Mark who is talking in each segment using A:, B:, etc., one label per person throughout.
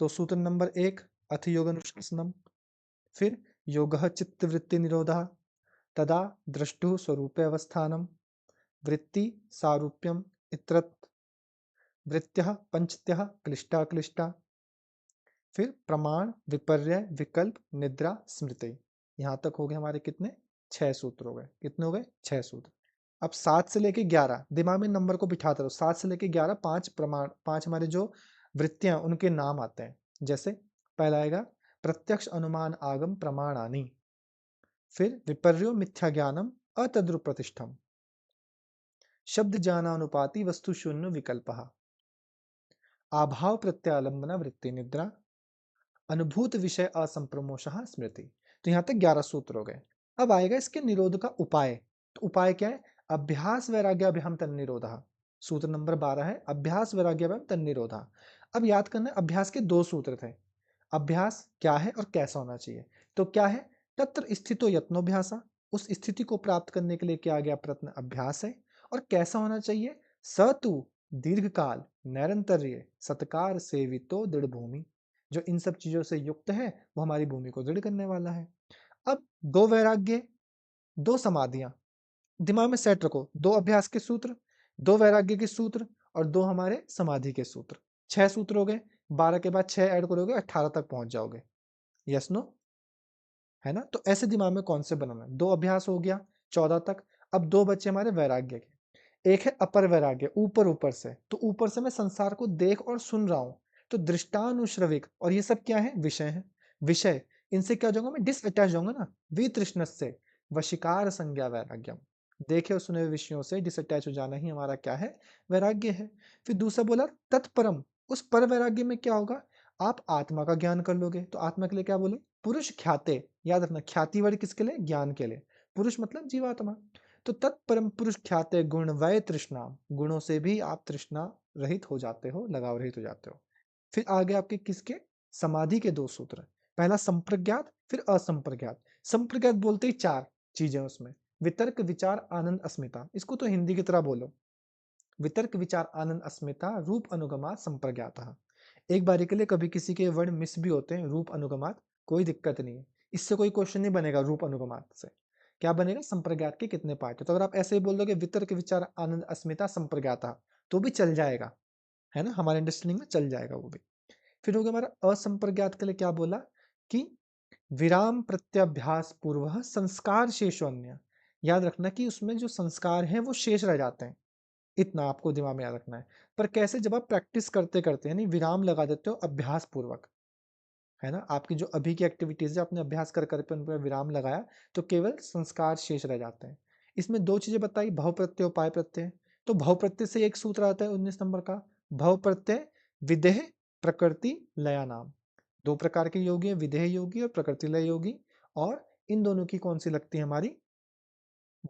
A: तो सूत्र नंबर 1 अथ योग अनुशासनम। फिर योगः चित्तवृत्ति निरोधः, तदा द्रष्टुः स्वरूपे अवस्थानम, वृत्ति सारूप्यम इत्रत्, वृत्त्यः पंचत्यः क्लिष्टा क्लिष्टा। फिर प्रमाण विपर्य विकल्प निद्रा स्मृति। यहां तक हो गए हमारे कितने, 6 सूत्र हो गए। कितने हो गए, 6 सूत्र। अब 7 से लेके 11 दिमाग में नंबर को बिठाते रहो। 7 से लेके 11 5 प्रमाण, 5 हमारे जो वृत्तियां उनके नाम आते हैं। जैसे पहला आएगा प्रत्यक्ष अनुमान आगम प्रमाणानि, फिर विपर्यो मिथ्या ज्ञानम अतद्रुप प्रतिष्ठम, शब्द ज्ञानानुपाति वस्तु शून्य विकल्पः, आभाव प्रत्यालंबना वृत्ति निद्रा, अनुभूत विषय असंप्रमोषः स्मृति। तो यहां तक 11 सूत्र हो गए। अब आएगा इसके निरोध का उपाय। तो उपाय क्या है, अभ्यास वैराग्याभ्याम तन्निरोधः। सूत्र नंबर 12 है अभ्यास वैराग्याभ्याम तन्निरोधः। अब याद करना है, अभ्यास के 2 सूत्र थे। अभ्यास क्या है और कैसा होना चाहिए। तो क्या है, तत्र स्थितो यत्नोभ्यासा, उस स्थिति को प्राप्त करने के लिए किया गया प्रयत्न अभ्यास है। और कैसा होना चाहिए, स तु दीर्घकाल नैरंतर्य सत्कार सेवितो दृढ़ भूमि, जो इन सब चीजों से युक्त है वो हमारी भूमि को दृढ़ करने वाला है। अब 2 वैराग्य, 2 समाधियां दिमाग में सेट रखो। 2 अभ्यास के सूत्र, 2 वैराग्य के सूत्र और 2 हमारे समाधि के सूत्र। 6 सूत्र हो गए। 12 के बाद 6 ऐड करोगे 18 तक पहुंच जाओगे। यस नो, है ना। तो ऐसे दिमाग में कौन से बनाना, 2 अभ्यास हो गया 14 तक। अब 2 बच्चे हमारे वैराग्य के। एक है अपर वैराग्य, ऊपर ऊपर से। तो ऊपर से मैं संसार को देख और सुन रहा हूं, तो दृष्टानुश्रविक, और ये सब क्या है, विषय है। विषय, इनसे क्या हो जाऊंगा मैं, डिसअटैच होऊंगा ना। वितृष्णस्य वशिकार संज्ञा वैराग्यम, देखे और सुने हुए विषयों से डिसअटैच हो जाना ही हमारा क्या है, वैराग्य है। फिर दूसरा बोला तत्परम, उस पर वैराग्य में क्या होगा, आप आत्मा का ज्ञान कर लोगे। तो आत्मा के लिए क्या बोले, पुरुष ख्याते। याद रखना, ख्याति वर्ड किसके लिए, ज्ञान के लिए। पुरुष मतलब जीवात्मा। तो तत्परम पुरुष ख्याते गुण वय तृष्णा, गुणों से भी आप तृष्णा रहित हो जाते हो, लगाव रहित हो जाते हो। फिर आगे आपके किसके, समाधि के 2 सूत्र। पहला संप्रज्ञात, फिर असंप्रज्ञात। संप्रज्ञात बोलते ही 4 चीजें उसमें, वितर्क विचार आनंद अस्मिता। इसको तो हिंदी की तरह बोलो, वितर्क विचार आनंद अस्मिता रूप अनुगमा संप्रज्ञातः। एक बारी के लिए कभी किसी के वर्ड मिस भी होते हैं, रूप अनुगमात, कोई दिक्कत नहीं है। इससे कोई क्वेश्चन नहीं बनेगा रूप अनुगमात से। क्या बनेगा, संप्रज्ञात के कितने पार्ट है। तो अगर आप ऐसे ही बोल दोगे वितर्क विचार आनंद अस्मिता संप्रज्ञातः, तो भी चल जाएगा, है ना, हमारे अंडरस्टैंडिंग में चल जाएगा वो भी। फिर हो गया हमारा असंप्रज्ञात के लिए, क्या बोला कि विराम प्रत्याभ्यास पूर्व संस्कार शेषोन्य। याद रखना कि उसमें जो संस्कार है वो शेष रह जाते हैं, इतना आपको दिमाग में याद रखना है। पर कैसे, जब आप प्रैक्टिस करते करते यानी विराम लगा देते हो अभ्यास पूर्वक, है ना, आपकी जो अभी की एक्टिविटीज है आपने अभ्यास कर करके उन पर विराम लगाया, तो केवल संस्कार शेष रह जाते हैं। इसमें 2 चीजें बताई, भव प्रत्यय उपाय प्रत्यय। तो भव प्रत्यय से एक सूत्र आता है 19 नंबर का, भव प्रत्यय विदेह प्रकृति लया नाम। 2 प्रकार के योगी है, विदेह योगी और प्रकृति लय योगी। और इन दोनों की कौन सी लगती है हमारी,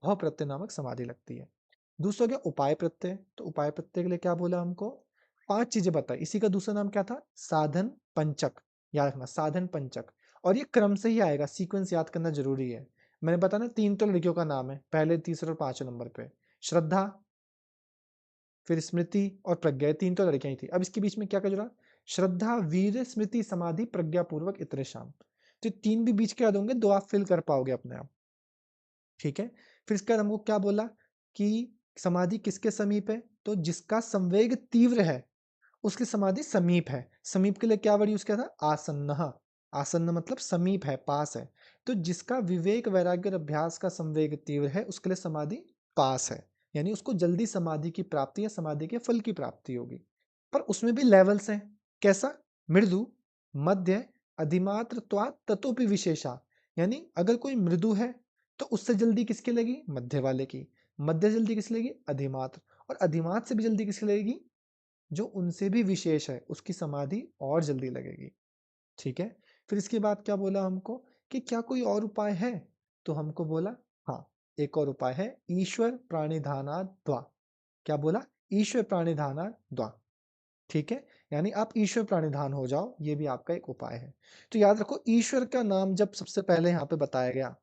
A: भव प्रत्यय नामक समाधि लगती है। दूसरा क्या, उपाय प्रत्यय। तो उपाय प्रत्यय के लिए क्या बोला हमको, 5 चीजें बताई। इसी का दूसरा नाम क्या था, साधन पंचक। याद रखना, साधन पंचक। और ये क्रम से ही आएगा, सीक्वेंस याद करना जरूरी है। मैंने बताया ना 3 तो लड़कियों का नाम है, पहले, तीसरे और 5वें नंबर पे श्रद्धा, फिर स्मृति और प्रज्ञा, 3 तो लड़कियां ही थी। अब इसके बीच में क्या क्या जुड़ा, श्रद्धा वीर स्मृति समाधि प्रज्ञा पूर्वक इतरे शाम। तो 3 भी बीच के याद होंगे, 2 आप फिल कर पाओगे अपने आप, ठीक है। फिर इसके बाद हमको क्या बोला कि समाधि किसके समीप है, तो जिसका संवेग तीव्र है उसकी समाधि समीप है। समीप के लिए क्या वर्ड यूज किया था, आसन्न। आसन्न मतलब समीप है, पास है। तो जिसका विवेक वैराग्य और अभ्यास का संवेग तीव्र है उसके लिए समाधि पास है, यानी उसको जल्दी समाधि की प्राप्ति या समाधि के फल की प्राप्ति होगी। पर उसमें भी लेवल्स हैं, कैसा, मृदु, मध्य, अधिमात्र ततोपि विशेषा। यानी अगर कोई मृदु है तो उससे जल्दी किसकी लगेगी, मध्य वाले की। मध्य जल्दी किसकी लगेगी, अधिमात्र। और अधिमात्र से भी जल्दी किसकी लगेगी, जो उनसे भी विशेष है उसकी समाधि और जल्दी लगेगी, ठीक है। फिर इसके बाद क्या बोला हमको कि क्या कोई और उपाय है, तो हमको बोला हाँ, एक और उपाय है, ईश्वर प्राणिधाना द्वा। क्या बोला, ईश्वर प्राणिधाना द्वा, ठीक है। यानी आप ईश्वर प्राणिधान हो जाओ, ये भी आपका एक उपाय है। तो याद रखो, ईश्वर का नाम जब सबसे पहले यहाँ पे बताया गया,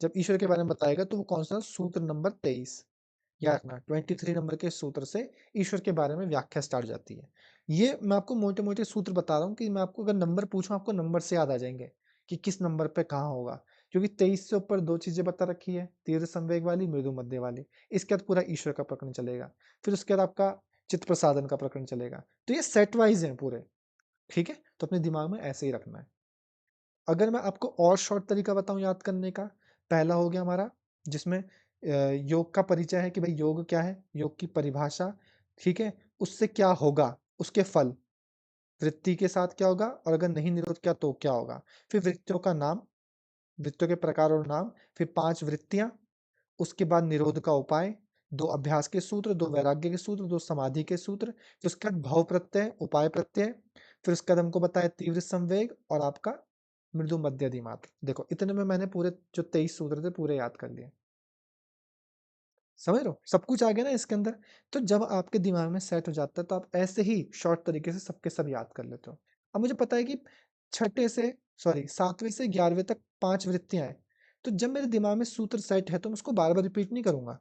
A: जब ईश्वर के बारे में बताया गया, तो वो कौन सा, सूत्र नंबर 23। याद रखना 23 नंबर के सूत्र से ईश्वर के बारे में व्याख्या स्टार्ट जाती है। ये मैं आपको मोटे-मोटे सूत्र बता रहा हूँ कि मैं आपको अगर नंबर पूछूँ, आपको नंबर से याद आ जाएँगे कि किस नंबर पे कहाँ होगा। क्योंकि 23 से ऊपर 2 चीज़ें बता रखी है, तीव्र संवेग वाली, मृदु मध्य वाली। इसके बाद पूरा ईश्वर का प्रकरण चलेगा। फिर उसके बाद आपका चित्त प्रसादन का प्रकरण चलेगा। तो ये सेट वाइज़ हैं पूरे, ठीक है? तो अपने दिमाग में ऐसे ही रखना है। अगर मैं आपको और शॉर्ट तरीका बताऊँ याद करने का, पहला हो गया हमारा जिसमें योग का परिचय है कि भाई योग क्या है? योग की परिभाषा, ठीक है? उससे क्या होगा? उसके फल, वृत्ति के साथ क्या होगा और अगर नहीं निरोध किया तो क्या होगा? फिर वृत्तियों का नाम, वृत्तियों के प्रकार और नाम, फिर 5 वृत्तियाँ, उसके बाद निरोध का उपाय, 2 अभ्यास के सूत्र, 2 वैराग्य के सूत्र, 2 समाधि के सूत्र, फिर उसके बाद भव प्रत्यय, उपाय प्रत्यय, फिर उसके बाद हमको बताया तीव्र संवेग और आपका मृदु मध्य अधिमात्र। देखो इतने में मैंने पूरे जो 23 सूत्र थे पूरे याद कर लिए। समझ रहे हो? सब कुछ आ गया ना इसके अंदर। तो जब आपके दिमाग में सेट हो जाता है तो आप ऐसे ही शॉर्ट तरीके से सबके सब याद कर लेते हो। अब मुझे पता है कि छठे से सॉरी 7वीं से 11वीं तक 5 वृत्तियाँ हैं। तो जब मेरे दिमाग में सूत्र सेट है तो मैं उसको बार-बार रिपीट नहीं करूँगा।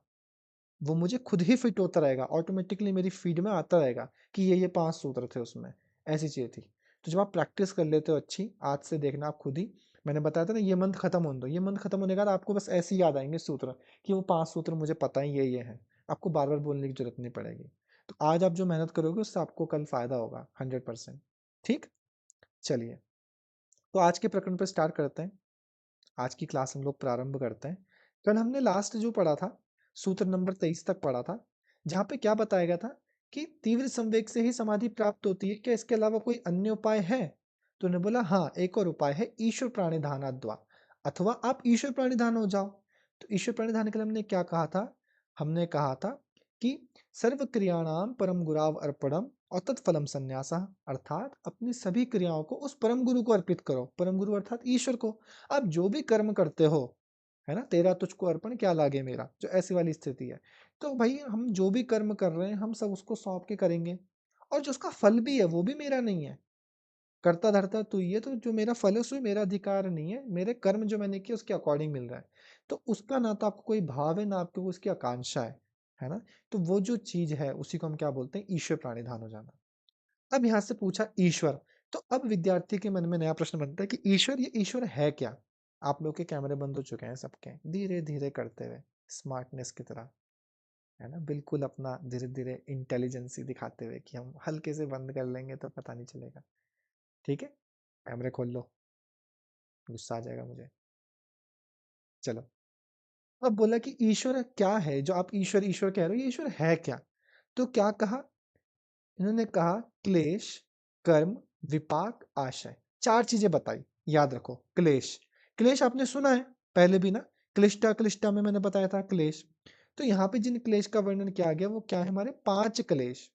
A: वो मुझे खुद ही फिट होता रहेगा, ऑटोमेटिकली मेरी फीड में आता रहेगा कि ये 5 सूत्र थे उसमें, ऐसी चीज़ें थी। तो जब आप प्रैक्टिस कर लेते हो अच्छी, आज से देखना आप खुद ही, मैंने बताया था ना ये मंत्र खत्म होने दो, ये मंत्र खत्म होने के बाद आपको बस ऐसे ही याद आएँगे सूत्र कि वो 5 सूत्र मुझे पता है ये हैं। आपको बार-बार बोलने की ज़रूरत नहीं पड़ेगी। तो आज आप जो मेहनत करोगे उससे आपको कल फ़ायदा होगा 100%। ठीक? चलिए, तो आज के प्रकरण पे स्टार्ट करते हैं। आज की क्लास हम लोग प्रारंभ करते हैं। कल हमने लास्ट जो पढ़ा था, सूत्र नंबर 23 तक पढ़ा था, जहाँ पे क्या बताया गया था कि तीव्र संवेग से ही समाधि प्राप्त होती है, क्या इसके अलावा कोई अन्य उपाय है? तो उन्होंने बोला हाँ, एक और उपाय है ईश्वर प्राणिधानाद्वा, अथवा आप ईश्वर प्राणिधान हो जाओ। तो ईश्वर प्राणिधान के लिए हमने क्या कहा था? हमने कहा था कि सर्व क्रियाणाम परम गुराव अर्पणम और तत्फलम संन्यासः, अर्थात अपनी सभी क्रियाओं को उस परम गुरु को अर्पित करो। परम गुरु अर्थात ईश्वर को। आप जो भी कर्म करते हो, है ना, तेरा तुझको अर्पण क्या लागे मेरा, जो ऐसी वाली स्थिति है। तो भाई हम जो भी कर्म कर रहे हैं हम सब उसको सौंप के करेंगे, और जो उसका फल भी है वो भी मेरा नहीं है। करता धरता तू ही है, तो जो मेरा फल है उसमें मेरा अधिकार नहीं है, मेरे कर्म जो मैंने किए उसके अकॉर्डिंग मिल रहा है। तो उसका ना तो आपको कोई भाव है ना आपको उसकी आकांक्षा है ना। तो वो जो चीज है उसी को हम क्या बोलते हैं, ईश्वर प्राणिधान हो जाना। अब यहाँ से पूछा ईश्वर, तो अब विद्यार्थी के मन में नया प्रश्न बनता है कि ईश्वर, ये ईश्वर है क्या? आप लोग के कैमरे बंद हो चुके हैं सबके, धीरे धीरे करते हुए, स्मार्टनेस की तरह, है ना, बिल्कुल अपना धीरे धीरे इंटेलिजेंसी दिखाते हुए कि हम हल्के से बंद कर लेंगे तो पता नहीं चलेगा। ठीक है, कैमरे खोल लो, गुस्सा आ जाएगा मुझे। चलो, अब बोला कि ईश्वर क्या है, जो आप ईश्वर ईश्वर कह रहे हो, ये ईश्वर है क्या? तो क्या कहा इन्होंने? कहा क्लेश, कर्म, विपाक, आशय। 4 चीजें बताई, याद रखो। क्लेश, क्लेश आपने सुना है पहले भी ना, क्लिष्टा क्लिष्टा में मैंने बताया था क्लेश। तो यहाँ पे जिन क्लेश का वर्णन किया गया वो क्या है, हमारे 5 क्लेश।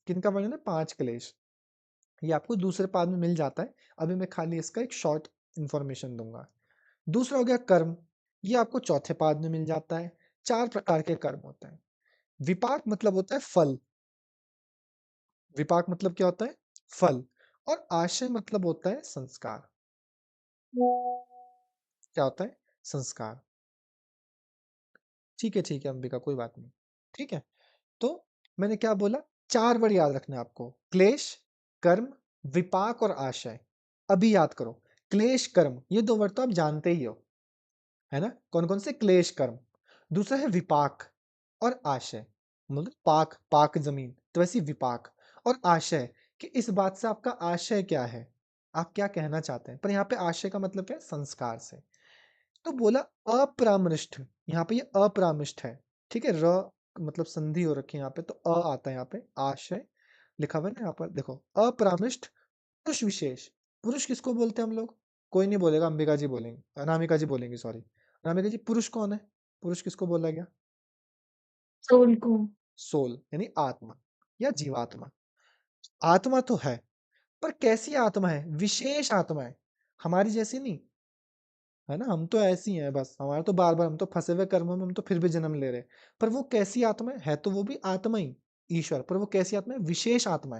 A: किनका वर्णन है? 5 क्लेश। ये आपको दूसरे पाद में मिल जाता है, अभी मैं खाली इसका एक शॉर्ट इंफॉर्मेशन दूंगा। दूसरा हो गया कर्म, ये आपको चौथे पाद में मिल जाता है। 4 प्रकार के कर्म होते हैं। विपाक मतलब होता है फल, विपाक मतलब क्या होता है? फल। और आशय मतलब होता है संस्कार। क्या होता है? संस्कार। ठीक है अंबिका, कोई बात नहीं। ठीक है, तो मैंने क्या बोला? 4 वर्ड याद रखने हैं आपको, क्लेश, कर्म, विपाक और आशय। अभी याद करो, क्लेश कर्म ये 2 वर्ड तो आप जानते ही हो, है ना? कौन कौन से? क्लेश कर्म। दूसरा है विपाक और आशय, मतलब पाक, पाक जमीन, तो वैसे ही विपाक और आशय, कि इस बात से आपका आशय क्या है, आप क्या कहना चाहते हैं। पर यहाँ पे आशय का मतलब क्या है? संस्कार से। तो बोला अपरामृष्ट, यहाँ पे ये अपरामृष्ट है, ठीक है। र मतलब संधि हो रखी है यहाँ पे, तो आता है यहाँ पे, आशय लिखा हुआ है ना यहाँ पर, देखो अपरामृष्ट। पुरुष विशेष, पुरुष किसको बोलते हैं हम लोग? कोई नहीं बोलेगा, अंबिका जी बोलेंगे, अनामिका जी बोलेंगे, सॉरी। अनामिका जी, पुरुष कौन है? पुरुष किसको बोला गया?
B: सोल को।
A: सोल यानी आत्मा या जीवात्मा। आत्मा तो है, पर कैसी आत्मा है? विशेष आत्मा है, हमारी जैसी नहीं, है ना। हम तो ऐसी हैं बस, हमारा तो बार बार, हम तो फंसे हुए कर्मों में, हम तो फिर भी जन्म ले रहे हैं। पर वो कैसी आत्मा है तो वो भी आत्मा ही, ईश्वर, पर वो कैसी आत्मा है? विशेष आत्मा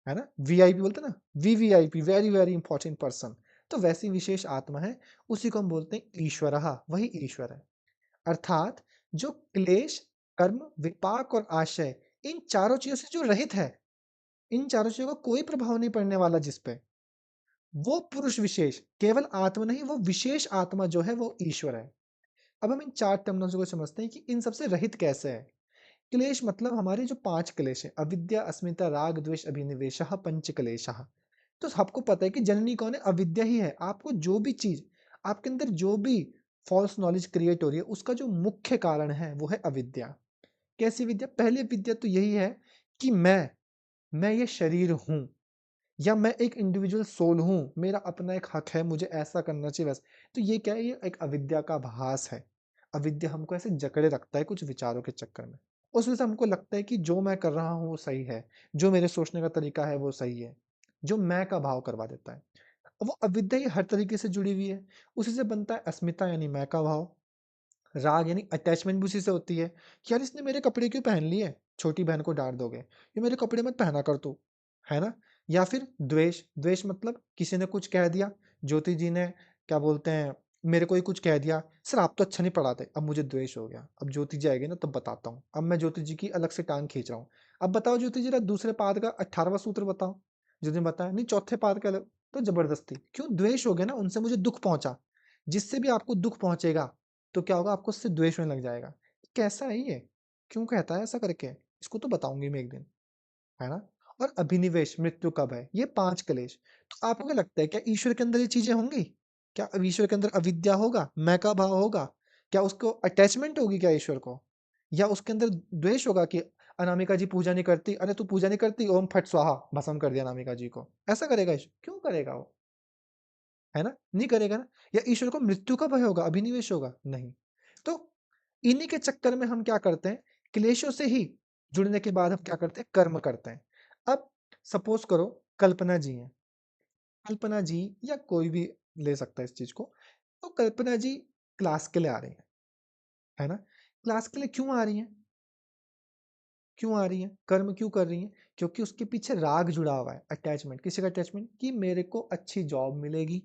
A: है ना। वीआईपी बोलते हैं ना, VVIP, very very important person. तो वैसी विशेष आत्मा है, उसी को हम बोलते हैं ईश्वर, वही ईश्वर है। अर्थात जो क्लेश, कर्म, विपाक और आशय, इन चारों चीजों से जो रहित है, इन चारों चीजों का कोई प्रभाव नहीं पड़ने वाला जिस पे, वो पुरुष विशेष, केवल आत्मा नहीं, वो विशेष आत्मा जो है वो ईश्वर है। अब हम इन चार टर्मिनोलॉजी को समझते हैं कि इन सबसे रहित कैसे है। क्लेश मतलब हमारे जो 5 क्लेश है, अविद्या, अस्मिता, राग, द्वेष, अभिनिवेशः, पंच क्लेशः। तो आपको पता है कि जननी कौन है? अविद्या ही है। आपको जो भी चीज, आपके अंदर जो भी फॉल्स नॉलेज क्रिएट हो रही है, उसका जो मुख्य कारण है वो है अविद्या। कैसी विद्या? पहली विद्या तो यही है कि मैं ये शरीर हूं, या मैं एक इंडिविजुअल सोल हूँ, मेरा अपना एक हक है, मुझे ऐसा करना चाहिए वैसा। तो ये क्या है? ये एक अविद्या का भास है। अविद्या हमको ऐसे जकड़े रखता है कुछ विचारों के चक्कर में। उस वजह से हमको लगता है कि जो मैं कर रहा हूँ वो सही है, जो मेरे सोचने का तरीका है वो सही है, जो मैं का भाव करवा देता है। अब वो अविद्या ही हर तरीके से जुड़ी हुई है। उसी से बनता है अस्मिता यानी मैं का भाव, राग यानी अटैचमेंट भी उसी से होती है कि यार इसने मेरे कपड़े क्यों पहन लिए, छोटी बहन को डांट दोगे, ये मेरे कपड़े मत पहना कर तू, है ना। या फिर द्वेष, द्वेष मतलब किसी ने कुछ कह दिया, ज्योति जी ने क्या बोलते हैं, मेरे को ही कुछ कह दिया, सर आप तो अच्छा नहीं पढ़ाते, अब मुझे द्वेष हो गया। अब ज्योति जी आएगी ना तब बताता हूँ, अब मैं ज्योति जी की अलग से टांग खींच रहा हूँ। अब बताओ ज्योति जी, दूसरे पाद का 18वां सूत्र बताओ। ज्योति ने बताया नहीं, चौथे पाद का अलग। तो जबरदस्ती क्यों? द्वेष हो गया ना, उनसे मुझे दुख पहुंचा। जिससे भी आपको दुख पहुंचेगा तो क्या होगा? आपको उससे द्वेष होने लग जाएगा। कैसा है ये? क्यों कहता है ऐसा करके? इसको तो बताऊंगी मैं एक दिन, है ना। और अभिनिवेश, मृत्यु कब है, ये 5 क्लेश। तो आपको क्या लगता है, क्या ईश्वर के अंदर ये चीजें होंगी? क्या अब ईश्वर के अंदर अविद्या होगा, मैं का भाव होगा? क्या उसको अटैचमेंट होगी क्या ईश्वर को? या उसके अंदर द्वेष होगा कि अनामिका जी पूजा नहीं करती, अरे तू पूजा नहीं करती, ओम फट स्वाहा, भस्म कर दिया अनामिका जी को। ऐसा करेगा ईश्वर? क्यों करेगा वो, है ना? नहीं करेगा ना। या ईश्वर को मृत्यु का भय होगा, अभिनिवेश होगा? नहीं। तो इन्हीं के चक्कर में हम क्या करते हैं, क्लेशों से ही जुड़ने के बाद हम क्या करते हैं, कर्म करते हैं। अब सपोज करो कल्पना जी हैं, कल्पना जी या कोई भी ले सकता है इस चीज को। तो कल्पना जी क्लास के लिए आ रही है ना। क्लास के लिए क्यों आ रही है? क्यों आ रही है, कर्म क्यों कर रही है? क्योंकि उसके पीछे राग जुड़ा हुआ है, अटैचमेंट। किसी का अटैचमेंट? कि मेरे को अच्छी जॉब मिलेगी,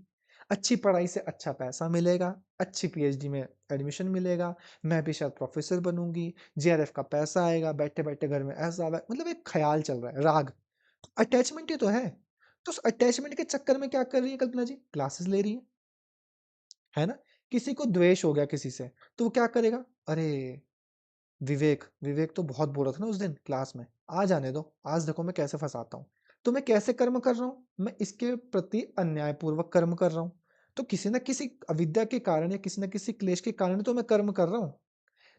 A: अच्छी पढ़ाई से अच्छा पैसा मिलेगा, अच्छी पीएचडी में एडमिशन मिलेगा, मैं भी शायद प्रोफेसर बनूंगी, जेआरएफ का पैसा आएगा, बैठे बैठे घर में ऐसा आएगा। मतलब एक ख्याल चल रहा है, राग, अटैचमेंट ही तो है। तो उस अटैचमेंट के चक्कर में क्या कर रही है कल्पना जी? क्लासेस ले रही है ना। किसी को द्वेष हो गया किसी से, तो वो क्या करेगा? अरे विवेक, विवेक तो बहुत बोल रहा था ना उस दिन क्लास में, आ जाने दो, आज देखो मैं कैसे फंसाता हूँ। तो मैं कैसे कर्म कर रहा हूँ? मैं इसके प्रति अन्यायपूर्वक कर्म कर रहा हूँ। तो किसी न किसी अविद्या के कारण या किसी न किसी क्लेश के कारण तो मैं कर्म कर रहा हूँ।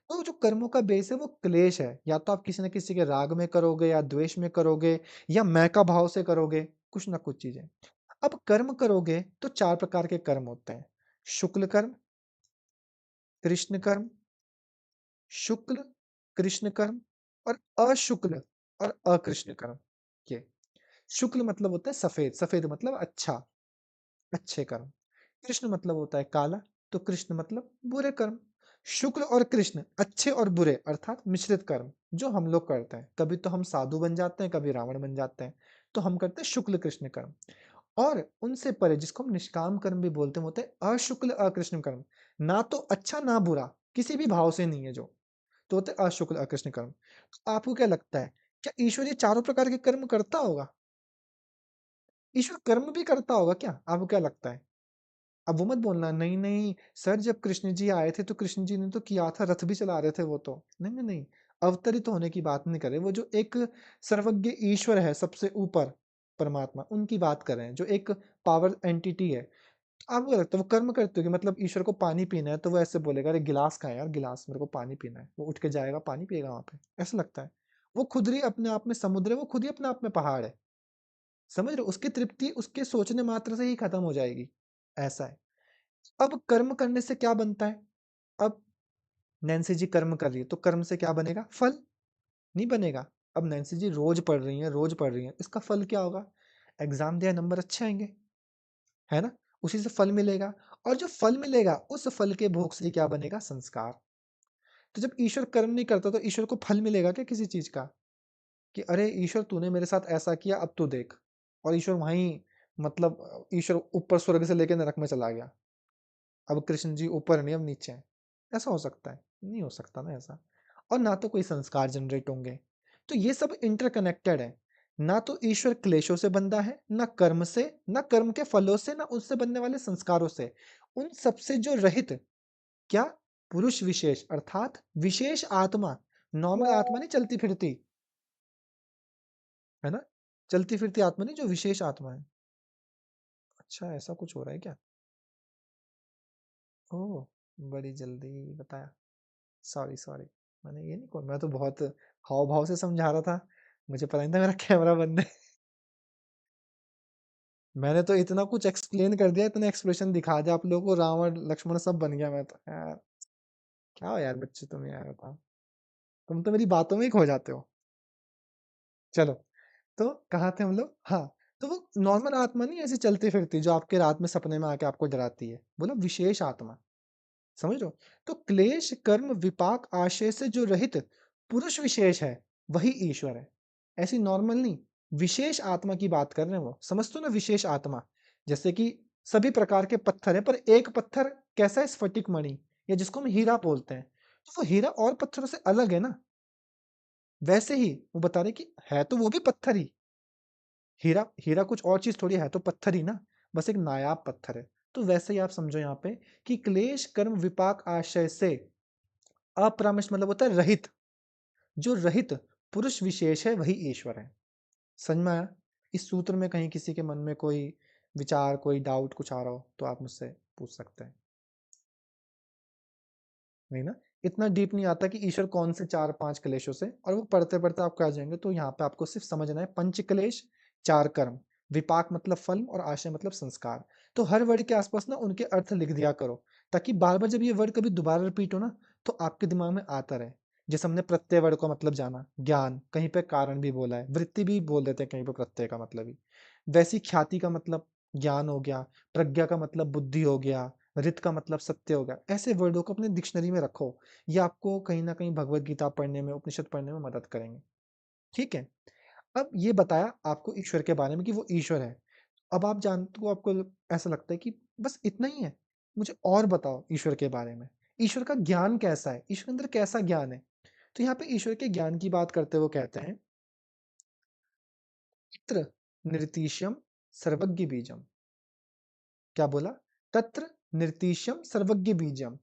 A: तो जो कर्मों का बेस है वो क्लेश है, या तो आप किसी न किसी के राग में करोगे, या द्वेष में करोगे, या मैं का भाव से करोगे, कुछ ना कुछ चीजें। अब कर्म करोगे तो 4 प्रकार के कर्म होते हैं: शुक्ल कर्म, कृष्ण कर्म, शुक्ल कृष्ण कर्म, और अशुक्ल और अकृष्ण कर्म। ये शुक्ल मतलब होता है सफेद, सफेद मतलब अच्छा, अच्छे कर्म। कृष्ण मतलब होता है काला, तो कृष्ण मतलब बुरे कर्म। शुक्ल और कृष्ण, अच्छे और बुरे अर्थात मिश्रित कर्म जो हम लोग करते हैं। कभी तो हम साधु बन जाते हैं, कभी रावण बन जाते हैं, तो हम करते हैं शुक्ल कृष्ण कर्म। और उनसे परे जिसको हम निष्काम कर्म भी बोलते हैं, वो होते हैं अशुक्ल अकृष्ण कर्म। ना तो अच्छा ना बुरा, किसी भी भाव से नहीं है जो, तो होते हैं अशुक्ल अकृष्ण कर्म। तो आपको क्या लगता है, क्या ईश्वर ये चारों प्रकार के कर्म करता होगा? ईश्वर कर्म भी करता होगा क्या? आपको क्या लगता है? अब वो मत बोलना नहीं नहीं सर, जब कृष्ण जी आए थे तो कृष्ण जी ने तो किया था, रथ भी चला रहे थे वो तो। नहीं नहीं नहीं, अवतरित होने की बात नहीं कर रहे, वो जो एक सर्वज्ञ ईश्वर है सबसे ऊपर, परमात्मा, उनकी बात कर रहे हैं, जो एक पावर एंटिटी है। आपको क्या लगता है वो कर्म करते हो कि मतलब ईश्वर को पानी पीना है तो वो ऐसे बोलेगा, अरे गिलास कहाँ है यार, गिलास मेरे को पानी पीना है, वो उठ के जाएगा पानी पिएगा वहां पे? ऐसा लगता है? वो खुद ही अपने आप में समुद्र है, वो खुद ही अपने आप में पहाड़ है। समझ रहे हो? उसकी तृप्ति उसके सोचने मात्र से ही खत्म हो जाएगी। ऐसा है। अब कर्म करने से क्या बनता है? अब नैन्सी जी कर्म कर रही है तो कर्म से क्या बनेगा? फल नहीं बनेगा। अब नैन्सी जी रोज पढ़ रही है, रोज पढ़ रही है, इसका फल क्या होगा? एग्जाम दिया, नंबर अच्छे आएंगे, है ना। उसी से फल मिलेगा, और जो फल मिलेगा उस फल के भोग से क्या बनेगा? संस्कार। तो जब ईश्वर कर्म नहीं करता तो ईश्वर को फल मिलेगा क्या किसी चीज का? कि अरे ईश्वर तूने मेरे साथ ऐसा किया, अब तू देख। और ईश्वर वहीं, मतलब ईश्वर ऊपर स्वर्ग से लेकर नरक में चला गया, अब कृष्ण जी ऊपर नहीं अब नीचे हैं। ऐसा हो सकता है? नहीं हो सकता ना ऐसा। और ना तो कोई संस्कार जनरेट होंगे। तो ये सब इंटरकनेक्टेड है। ना तो ईश्वर क्लेशों से बंधा है, ना कर्म से, ना कर्म के फलों से, ना उससे बनने वाले संस्कारों से। उन सबसे जो रहित, क्या? पुरुष विशेष अर्थात विशेष आत्मा, नॉर्मल आत्मा नहीं चलती फिरती, है ना? चलती फिरती आत्मा नहीं, जो विशेष आत्मा है। अच्छा, ऐसा कुछ हो रहा है क्या? ओह! बड़ी जल्दी बताया। Sorry, sorry. मैंने ये नहीं कहा, मैं तो बहुत हाव-भाव से समझा रहा था। मुझे पता नहीं था मेरा कैमरा बंद है। मैंने तो इतना कुछ एक्सप्लेन कर दिया, इतने एक्सप्रेशन दिखा दिया आप लोगों को, रावण, लक्ष्मण सब बन गया मैं तो। यार, क्या हो यार बच्चे तुम यार बताओ। तुम तो मेरी बातों में ही खो जाते हो। चलो, तो कहाँ थे हम लोग? हाँ, तो वो नॉर्मल आत्मा नहीं ऐसे चलती-फिरती जो आपके रात में सपने में आके आपको डराती है। बोला विशेष आत्मा। समझ रहे हो? तो क्लेश, कर्म, विपाक, आशय से जो रहित पुरुष विशेष है, वही ईश्वर है। ऐसी नॉर्मल नहीं, विशेष आत्मा की बात कर रहे हैं वो। समझते हो ना विशेष आत्मा? जैसे कि सभी प्रकार के पत्थर है, पर एक पत्थर कैसा है? स्फटिक मणि, या जिसको हम हीरा बोलते हैं। तो वो हीरा और पत्थरों से अलग है ना। वैसे ही वो बता रहे कि है तो वो भी पत्थर ही। हीरा हीरा कुछ और चीज थोड़ी है, तो पत्थर ही ना, बस एक नायाब पत्थर है। तो वैसे ही आप समझो यहाँ पे कि क्लेश, कर्म, विपाक, आशय से अपरामर्श मतलब होता है रहित, जो रहित पुरुष विशेष है वही ईश्वर है। समझ में आया? इस सूत्र में कहीं किसी के मन में कोई विचार, कोई डाउट कुछ आ रहा हो तो आप मुझसे पूछ सकते हैं। नहीं ना? इतना डीप नहीं आता कि ईश्वर कौन से 4-5 क्लेशों से, और वो पढ़ते-पढ़ते आपको आ जाएँगे। तो यहाँ पे आपको सिर्फ समझना है पंच क्लेश, 4 कर्म, विपाक मतलब फल और आशय मतलब संस्कार। तो हर वर्ड के आस-पास ना उनके अर्थ लिख दिया करो, ताकि बार-बार जब ये वर्ड कभी दोबारा रिपीट हो ना, तो आपके दिमाग में आता रहे। जैसे हमने प्रत्यय वर्ड का मतलब जाना, ज्ञान, कहीं पे कारण भी बोला है, वृत्ति भी बोल देते हैं कहीं पे प्रत्यय का मतलब ही। वैसी ख्याति का मतलब ज्ञान हो गया, प्रज्ञा का मतलब बुद्धि हो गया, रित का मतलब सत्य हो गया। ऐसे वर्डों को अपने डिक्शनरी में रखो। ये आपको कहीं न कहीं भगवत गीता पढ़ने में, उपनिषद पढ़ने में मदद करेंगे। ठीक है? अब ये बताया आपको ईश्वर के बारे में कि वो ईश्वर है। अब आप जानते हो, आपको ऐसा लगता है कि बस इतना ही है? मुझे और बताओ ईश्वर के बारे में। ईश्वर का ज्ञान कैसा है? ईश्वर के अंदर कैसा ज्ञान है? तो यहाँ पे ईश्वर के ज्ञान की बात करते हुए कहते हैं, "तत्र निर्तिशयम् सर्वज्ञ बीजम्।" क्या बोला? "तत्र निर्तिशयम् सर्वज्ञ बीजम्।"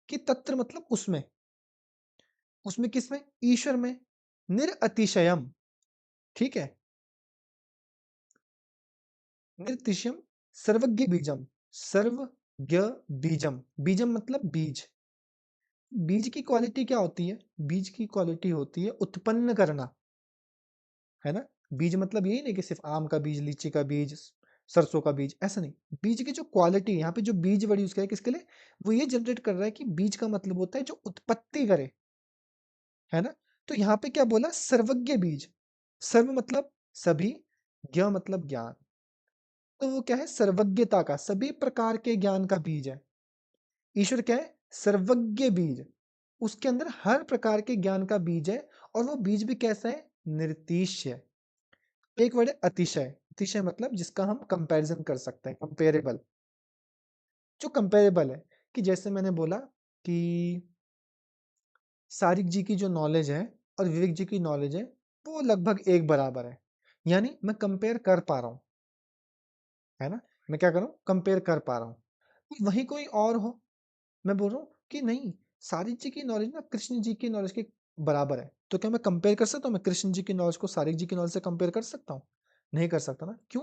A: कि तत्र मतलब उसमें। उसमें किसमें? ईश्वर में। निरअतिशयम्, ठीक है? निर्तिशयम् सर्वज्ञ बीजम्, सर्वज्ञ बीजम्। बीजम मतलब बीज। बीज की क्वालिटी क्या होती है? बीज की क्वालिटी होती है उत्पन्न करना, है ना? बीज मतलब यही नहीं कि सिर्फ आम का बीज, लीची का बीज, सरसों का बीज, ऐसा नहीं। बीज की जो क्वालिटी है, यहाँ पे जो बीज वर्ड यूज़ किया है किसके लिए? वो ये जनरेट कर रहा है कि बीज का मतलब होता है जो उत्पत्ति करे, है ना? तो यहाँ पे क्या बोला? सर्वज्ञ बीज। सर्व मतलब सभी, ज्ञ मतलब ज्ञान। तो वो क्या है? सर्वज्ञता का, सभी प्रकार के ज्ञान का बीज है। ईश्वर क्या है? सर्वज्ञ बीज। उसके अंदर हर प्रकार के ज्ञान का बीज है, और वो बीज भी कैसा है? निर्तिशय। एक वर्ड है अतिशय। अतिशय मतलब जिसका हम कंपैरिजन कर सकते हैं, कंपेरेबल। जो कंपेरेबल है, कि जैसे मैंने बोला कि सारिक जी की जो नॉलेज है और विवेक जी की नॉलेज है, वो लगभग एक बराबर है। यानी मैं कंपेयर कर पा रहा हूँ, है ना? मैं क्या कर रहा हूँ? कंपेयर कर पा रहा हूँ। वहीं कोई और हो, मैं बोल रहा हूँ कि नहीं, सारिक जी की नॉलेज ना कृष्ण जी की नॉलेज के बराबर है। तो क्या मैं कंपेयर कर सकता हूँ? मैं कृष्ण जी की नॉलेज को सारिक जी की नॉलेज से कंपेयर कर सकता हूँ? नहीं कर सकता ना। क्यों?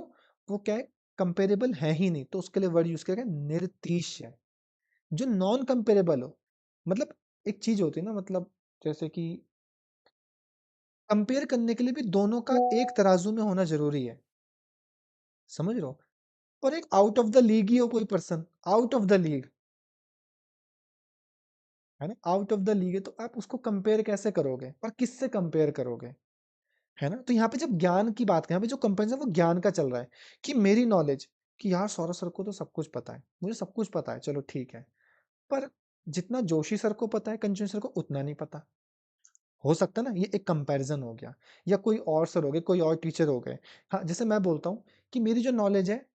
A: वो क्या है? कंपेरेबल है ही नहीं। तो उसके लिए वर्ड यूज़ किया गया निर्तिशय। जो नॉन कंपेरेबल हो, मतलब एक चीज़ होती है ना, मतलब जैसे कि कंपेयर करने के लिए भी दोनों का एक तराजू में होना ज़रूरी है। समझ रहे हो? और एक आउट ऑफ द लीग ही हो कोई person, out of the league, है ना? आउट ऑफ द लीग है, तो आप उसको कंपेयर कैसे करोगे? और किससे कंपेयर करोगे? है ना? तो यहाँ पे जब ज्ञान की बात करें, यहाँ पे जो कंपैरिज़न वो ज्ञान का चल रहा है, कि मेरी नॉलेज, कि यार सौरभ सर को तो सब कुछ पता है, मुझे सब कुछ पता है, चलो ठीक है। पर जितना जोशी सर को पता है, कंचन सर को उतना नहीं पता। हो सकता है ना, ये एक कंपैरिज़न हो गया, या कोई और सर हो गए, कोई और टीचर हो गए। हाँ, जैसे मैं बोलता हूँ कि मेरी जो नॉलेज है,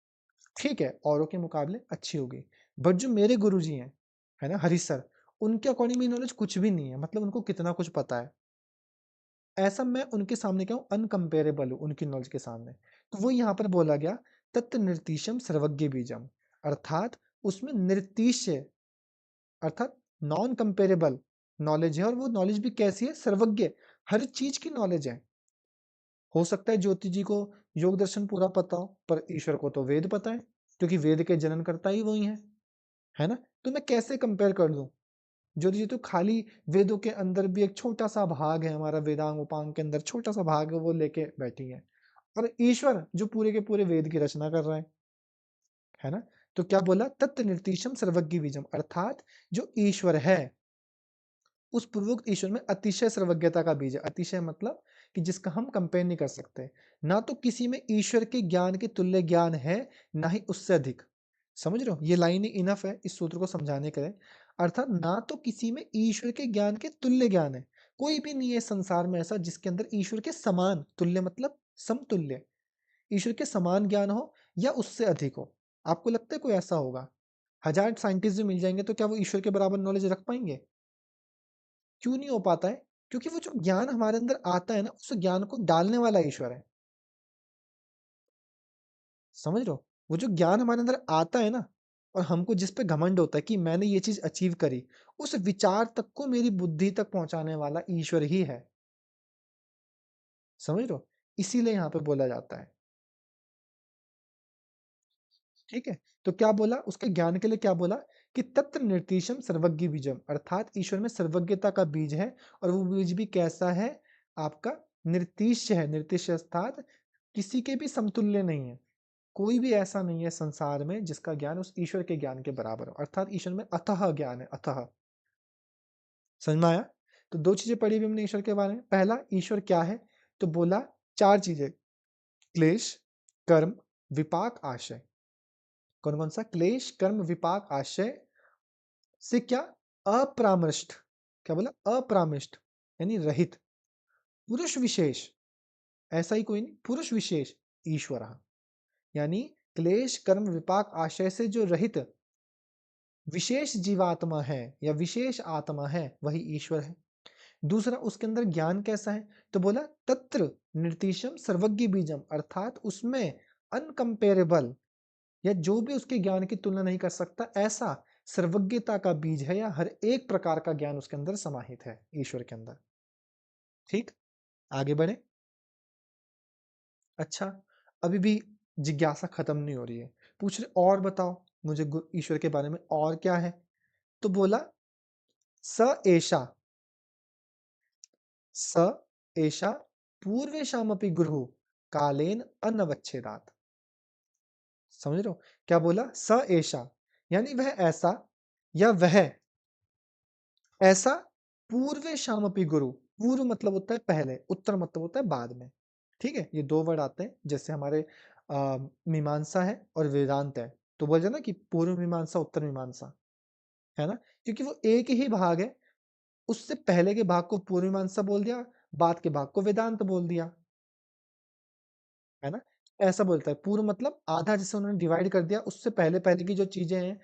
A: ठीक है, औरों के मुकाबले अच्छी होगी। बट जो मेरे गुरुजी हैं, है ना, हरीश सर, उनके अकॉर्डिंग मेरी नॉलेज कुछ भी नहीं है, मतलब उनको कितना कुछ पता है। ऐसा मैं उनके सामने क्या हूँ, अनकंपेरेबल हूँ उनकी नॉलेज के सामने। तो वो यहाँ पर बोला गया तत् निर्तीशम सर्वज्ञ बीजम, अर्थात उसमें निर्तीश अर्थात नॉन कंपेरेबल नॉलेज है, और वो नॉलेज भी कैसी है, सर्वज्ञ, हर चीज की नॉलेज है। हो सकता है ज्योति जी को योग दर्शन पूरा पता हो, पर ईश्वर को तो वेद पता है, क्योंकि वेद के जनन करता ही वही है ना। तो मैं कैसे कंपेयर कर दूं, ज्योति जी तो खाली वेदों के अंदर भी एक छोटा सा भाग है, हमारा वेदांग उपांग के अंदर छोटा सा भाग है, वो लेके बैठी है, और ईश्वर जो पूरे के पूरे वेद की रचना कर रहा है ना। तो क्या बोला, तत्व निर्तीशम सर्वज्ञ बीजम, अर्थात जो ईश्वर है उस पूर्वोक्त ईश्वर में अतिशय सर्वज्ञता का बीज है। अतिशय मतलब कि जिसका हम कंपेयर नहीं कर सकते, ना तो किसी में ईश्वर के ज्ञान के तुल्य ज्ञान है, ना ही उससे अधिक। समझ रहे हो, ये लाइन ही इनफ है इस सूत्र को समझाने के लिए। अर्थात ना तो किसी में ईश्वर के ज्ञान के तुल्य ज्ञान है, कोई भी नहीं है संसार में ऐसा जिसके अंदर ईश्वर के समान, तुल्य मतलब समतुल्य, ईश्वर के समान ज्ञान हो या उससे अधिक हो। आपको लगता है कोई ऐसा होगा? हजार साइंटिस्ट भी मिल जाएंगे तो क्या वो ईश्वर के बराबर नॉलेज रख पाएंगे? क्यों नहीं हो पाता है? क्योंकि वो जो ज्ञान हमारे अंदर आता है ना, उस ज्ञान को डालने वाला ईश्वर है। समझ रहे हो, वो जो ज्ञान हमारे अंदर आता है ना, और हमको जिस पे घमंड होता है कि मैंने ये चीज अचीव करी, उस विचार तक को मेरी बुद्धि तक पहुंचाने वाला ईश्वर ही है। समझ रहे हो, इसीलिए यहाँ पे बोला जाता है। ठीक है, तो क्या बोला उसके ज्ञान के लिए, क्या बोला कि तत्र निर्तीशम सर्वज्ञ बीजम, अर्थात ईश्वर में सर्वज्ञता का बीज है, और वो बीज भी कैसा है, आपका निर्तीश है। निर्तीश अर्थात किसी के भी समतुल्य नहीं है, कोई भी ऐसा नहीं है संसार में जिसका ज्ञान उस ईश्वर के ज्ञान के बराबर हो, अर्थात ईश्वर में अथाह ज्ञान है, अथाह। समझ में आया? तो दो चीजें पढ़ी भी हमने ईश्वर के बारे में। पहला, ईश्वर क्या है, तो बोला चार चीजें, क्लेश, कर्म, विपाक, आशय। कौन कौन सा? क्लेश, कर्म, विपाक, आशय से क्या, अपरामृष्ट। क्या बोला? अपरामृष्ट यानी रहित, पुरुष विशेष, ऐसा ही कोई नहीं, पुरुष विशेष ईश्वर, यानी क्लेश कर्म विपाक आशय से जो रहित विशेष जीवात्मा है या विशेष आत्मा है, वही ईश्वर है। दूसरा, उसके अंदर ज्ञान कैसा है, तो बोला तत्र निर्तीशम सर्वज्ञ बीजम, अर्थात उसमें अनकंपेरेबल या जो भी उसके ज्ञान की तुलना नहीं कर सकता, ऐसा सर्वज्ञता का बीज है, या हर एक प्रकार का ज्ञान उसके अंदर समाहित है ईश्वर के अंदर। ठीक, आगे बढ़े। अच्छा, अभी भी जिज्ञासा खत्म नहीं हो रही है, पूछ रहे और बताओ मुझे ईश्वर के बारे में और क्या है। तो बोला स एषा, स एषा पूर्वेषामपि गुरु कालेन अनवच्छेदात्। समझ रहे हो, क्या बोला, स एषा यानी वह ऐसा, या वह ऐसा, पूर्वेषामपि गुरु, पूर्व मतलब होता है पहले, उत्तर मतलब होता है बाद में। ठीक है, ये दो वर्ड आते हैं, जैसे हमारे मीमांसा है और वेदांत है, तो बोल जाना कि पूर्व मीमांसा उत्तर मीमांसा, है ना, क्योंकि वो एक ही भाग है, उससे पहले के भाग को पूर्व मीमांसा बोल दिया, बाद के भाग को वेदांत बोल दिया, है ना। ऐसा बोलता है, पूर्व मतलब आधा, जैसे उन्होंने डिवाइड कर दिया, उससे पहले पहले की जो चीजें हैं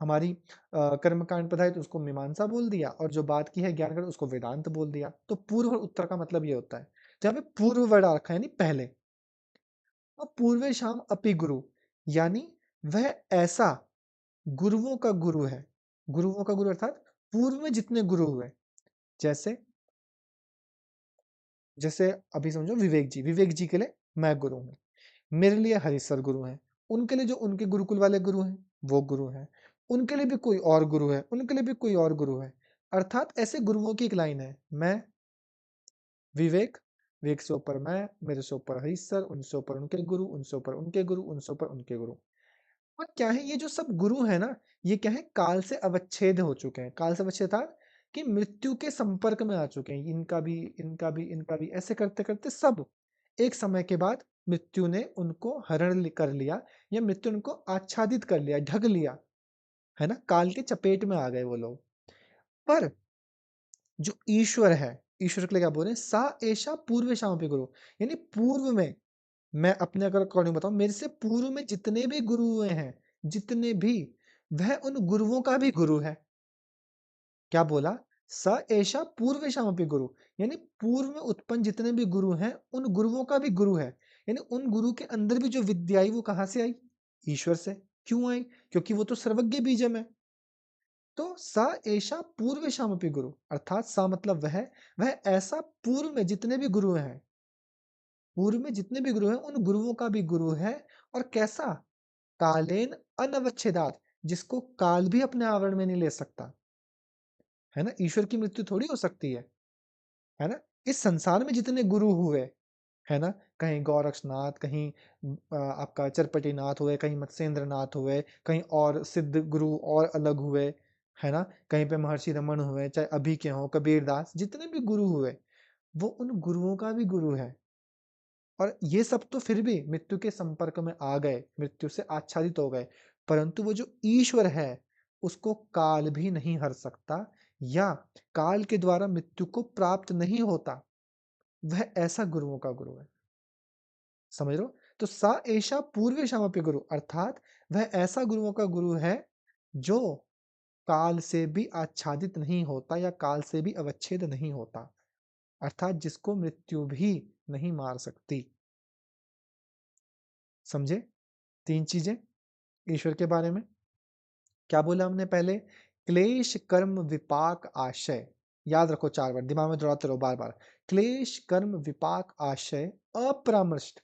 A: हमारी कर्मकांड पढ़ाई, तो उसको मीमांसा बोल दिया, और जो बात की है ज्ञान का उसको वेदांत बोल दिया। तो पूर्व और उत्तर का मतलब ये होता है, जहाँ पे पूर्व वर्ड आ रखा है यानी पहले, और पूर्वे शाम अपि गुरु यानी वह ऐसा गुरुओं का गुरु है। गुरुओं का गुरु अर्थात पूर्व में जितने गुरु हुए, जैसे जैसे अभी समझो विवेक जी, विवेक जी के लिए मैं गुरु हूँ, मेरे लिए हरीश्वर गुरु हैं, उनके लिए जो उनके गुरुकुल वाले गुरु हैं वो गुरु हैं, उनके लिए भी कोई और गुरु है, उनके लिए भी कोई और गुरु है। अर्थात ऐसे गुरुओं की एक लाइन है, मैं विवेक, विवेक से ऊपर मैं, मेरे से ऊपर हरीश्वर, उनसे ऊपर उनके गुरु, उनसे ऊपर उनके गुरु, उनसे ऊपर उनके गुरु। और क्या है, ये जो सब गुरु है ना, ये क्या है, काल से अवच्छेद हो चुके हैं। काल से अवच्छेद था कि मृत्यु के संपर्क में आ चुके हैं, इनका भी इनका भी इनका भी, ऐसे करते करते सब एक समय के बाद मृत्यु ने उनको कर लिया, या मृत्यु ने उनको आच्छादित कर लिया, ढक लिया, है ना, काल के चपेट में आ गए वो लोग। पर जो ईश्वर है, ईश्वर के लिए क्या बोल रहे हैं, सा एषा पूर्व पे गुरु, यानी पूर्व में, मैं अपने अगर अकॉर्डिंग बताऊं, मेरे से पूर्व में जितने भी गुरु हुए हैं, जितने भी, वह उन गुरुओं का भी गुरु है। क्या बोला, स एषा पूर्वेषामपि गुरु, यानी पूर्व में उत्पन्न जितने भी गुरु हैं उन गुरुओं का भी गुरु है। यानी उन गुरु के अंदर भी जो विद्या आई वो कहाँ से आई? ईश्वर से। क्यों आई? क्योंकि वो तो सर्वज्ञ बीजम है। तो स एषा पूर्वेषामपि गुरु, अर्थात सा मतलब वह ऐसा पूर्व में जितने भी गुरु हैं, पूर्व में जितने भी गुरु हैं उन गुरुओं का भी गुरु है। और कैसा? कालेन अनवच्छेदात, जिसको काल भी अपने आवरण में नहीं ले सकता। है ना? ईश्वर की मृत्यु थोड़ी हो सकती है ना? इस संसार में जितने गुरु हुए, है ना? कहीं गोरक्षनाथ, कहीं आपका चरपटीनाथ हुए, कहीं मत्स्येंद्रनाथ हुए, कहीं और सिद्ध गुरु और अलग हुए, है ना? कहीं पे महर्षि रमन हुए, चाहे अभी के हों, कबीरदास, जितने भी गुरु हुए, वो उन गुरुओं का भी गुरु है। और ये सब तो फिर भी मृत्यु के संपर्क में आ गए, मृत्यु से आच्छादित हो गए, परंतु वो जो ईश्वर है, उसको काल भी नहीं हर सकता, या काल के द्वारा मृत्यु को प्राप्त नहीं होता। वह ऐसा गुरुओं का गुरु है। समझ रहे हो? तो सा एषा पूर्वेषामपि गुरु, अर्थात वह ऐसा गुरुओं का गुरु है जो काल से भी आच्छादित नहीं होता या काल से भी अवच्छेद नहीं होता, अर्थात जिसको मृत्यु भी नहीं मार सकती। समझे? 3 चीजें ईश्वर के बारे में। क्या बोला हमने पहले? क्लेश कर्म विपाक आशय। याद रखो 4 बार, दिमाग में दोहराते रहो बार-बार। क्लेश कर्म विपाक आशय अपरामृष्ट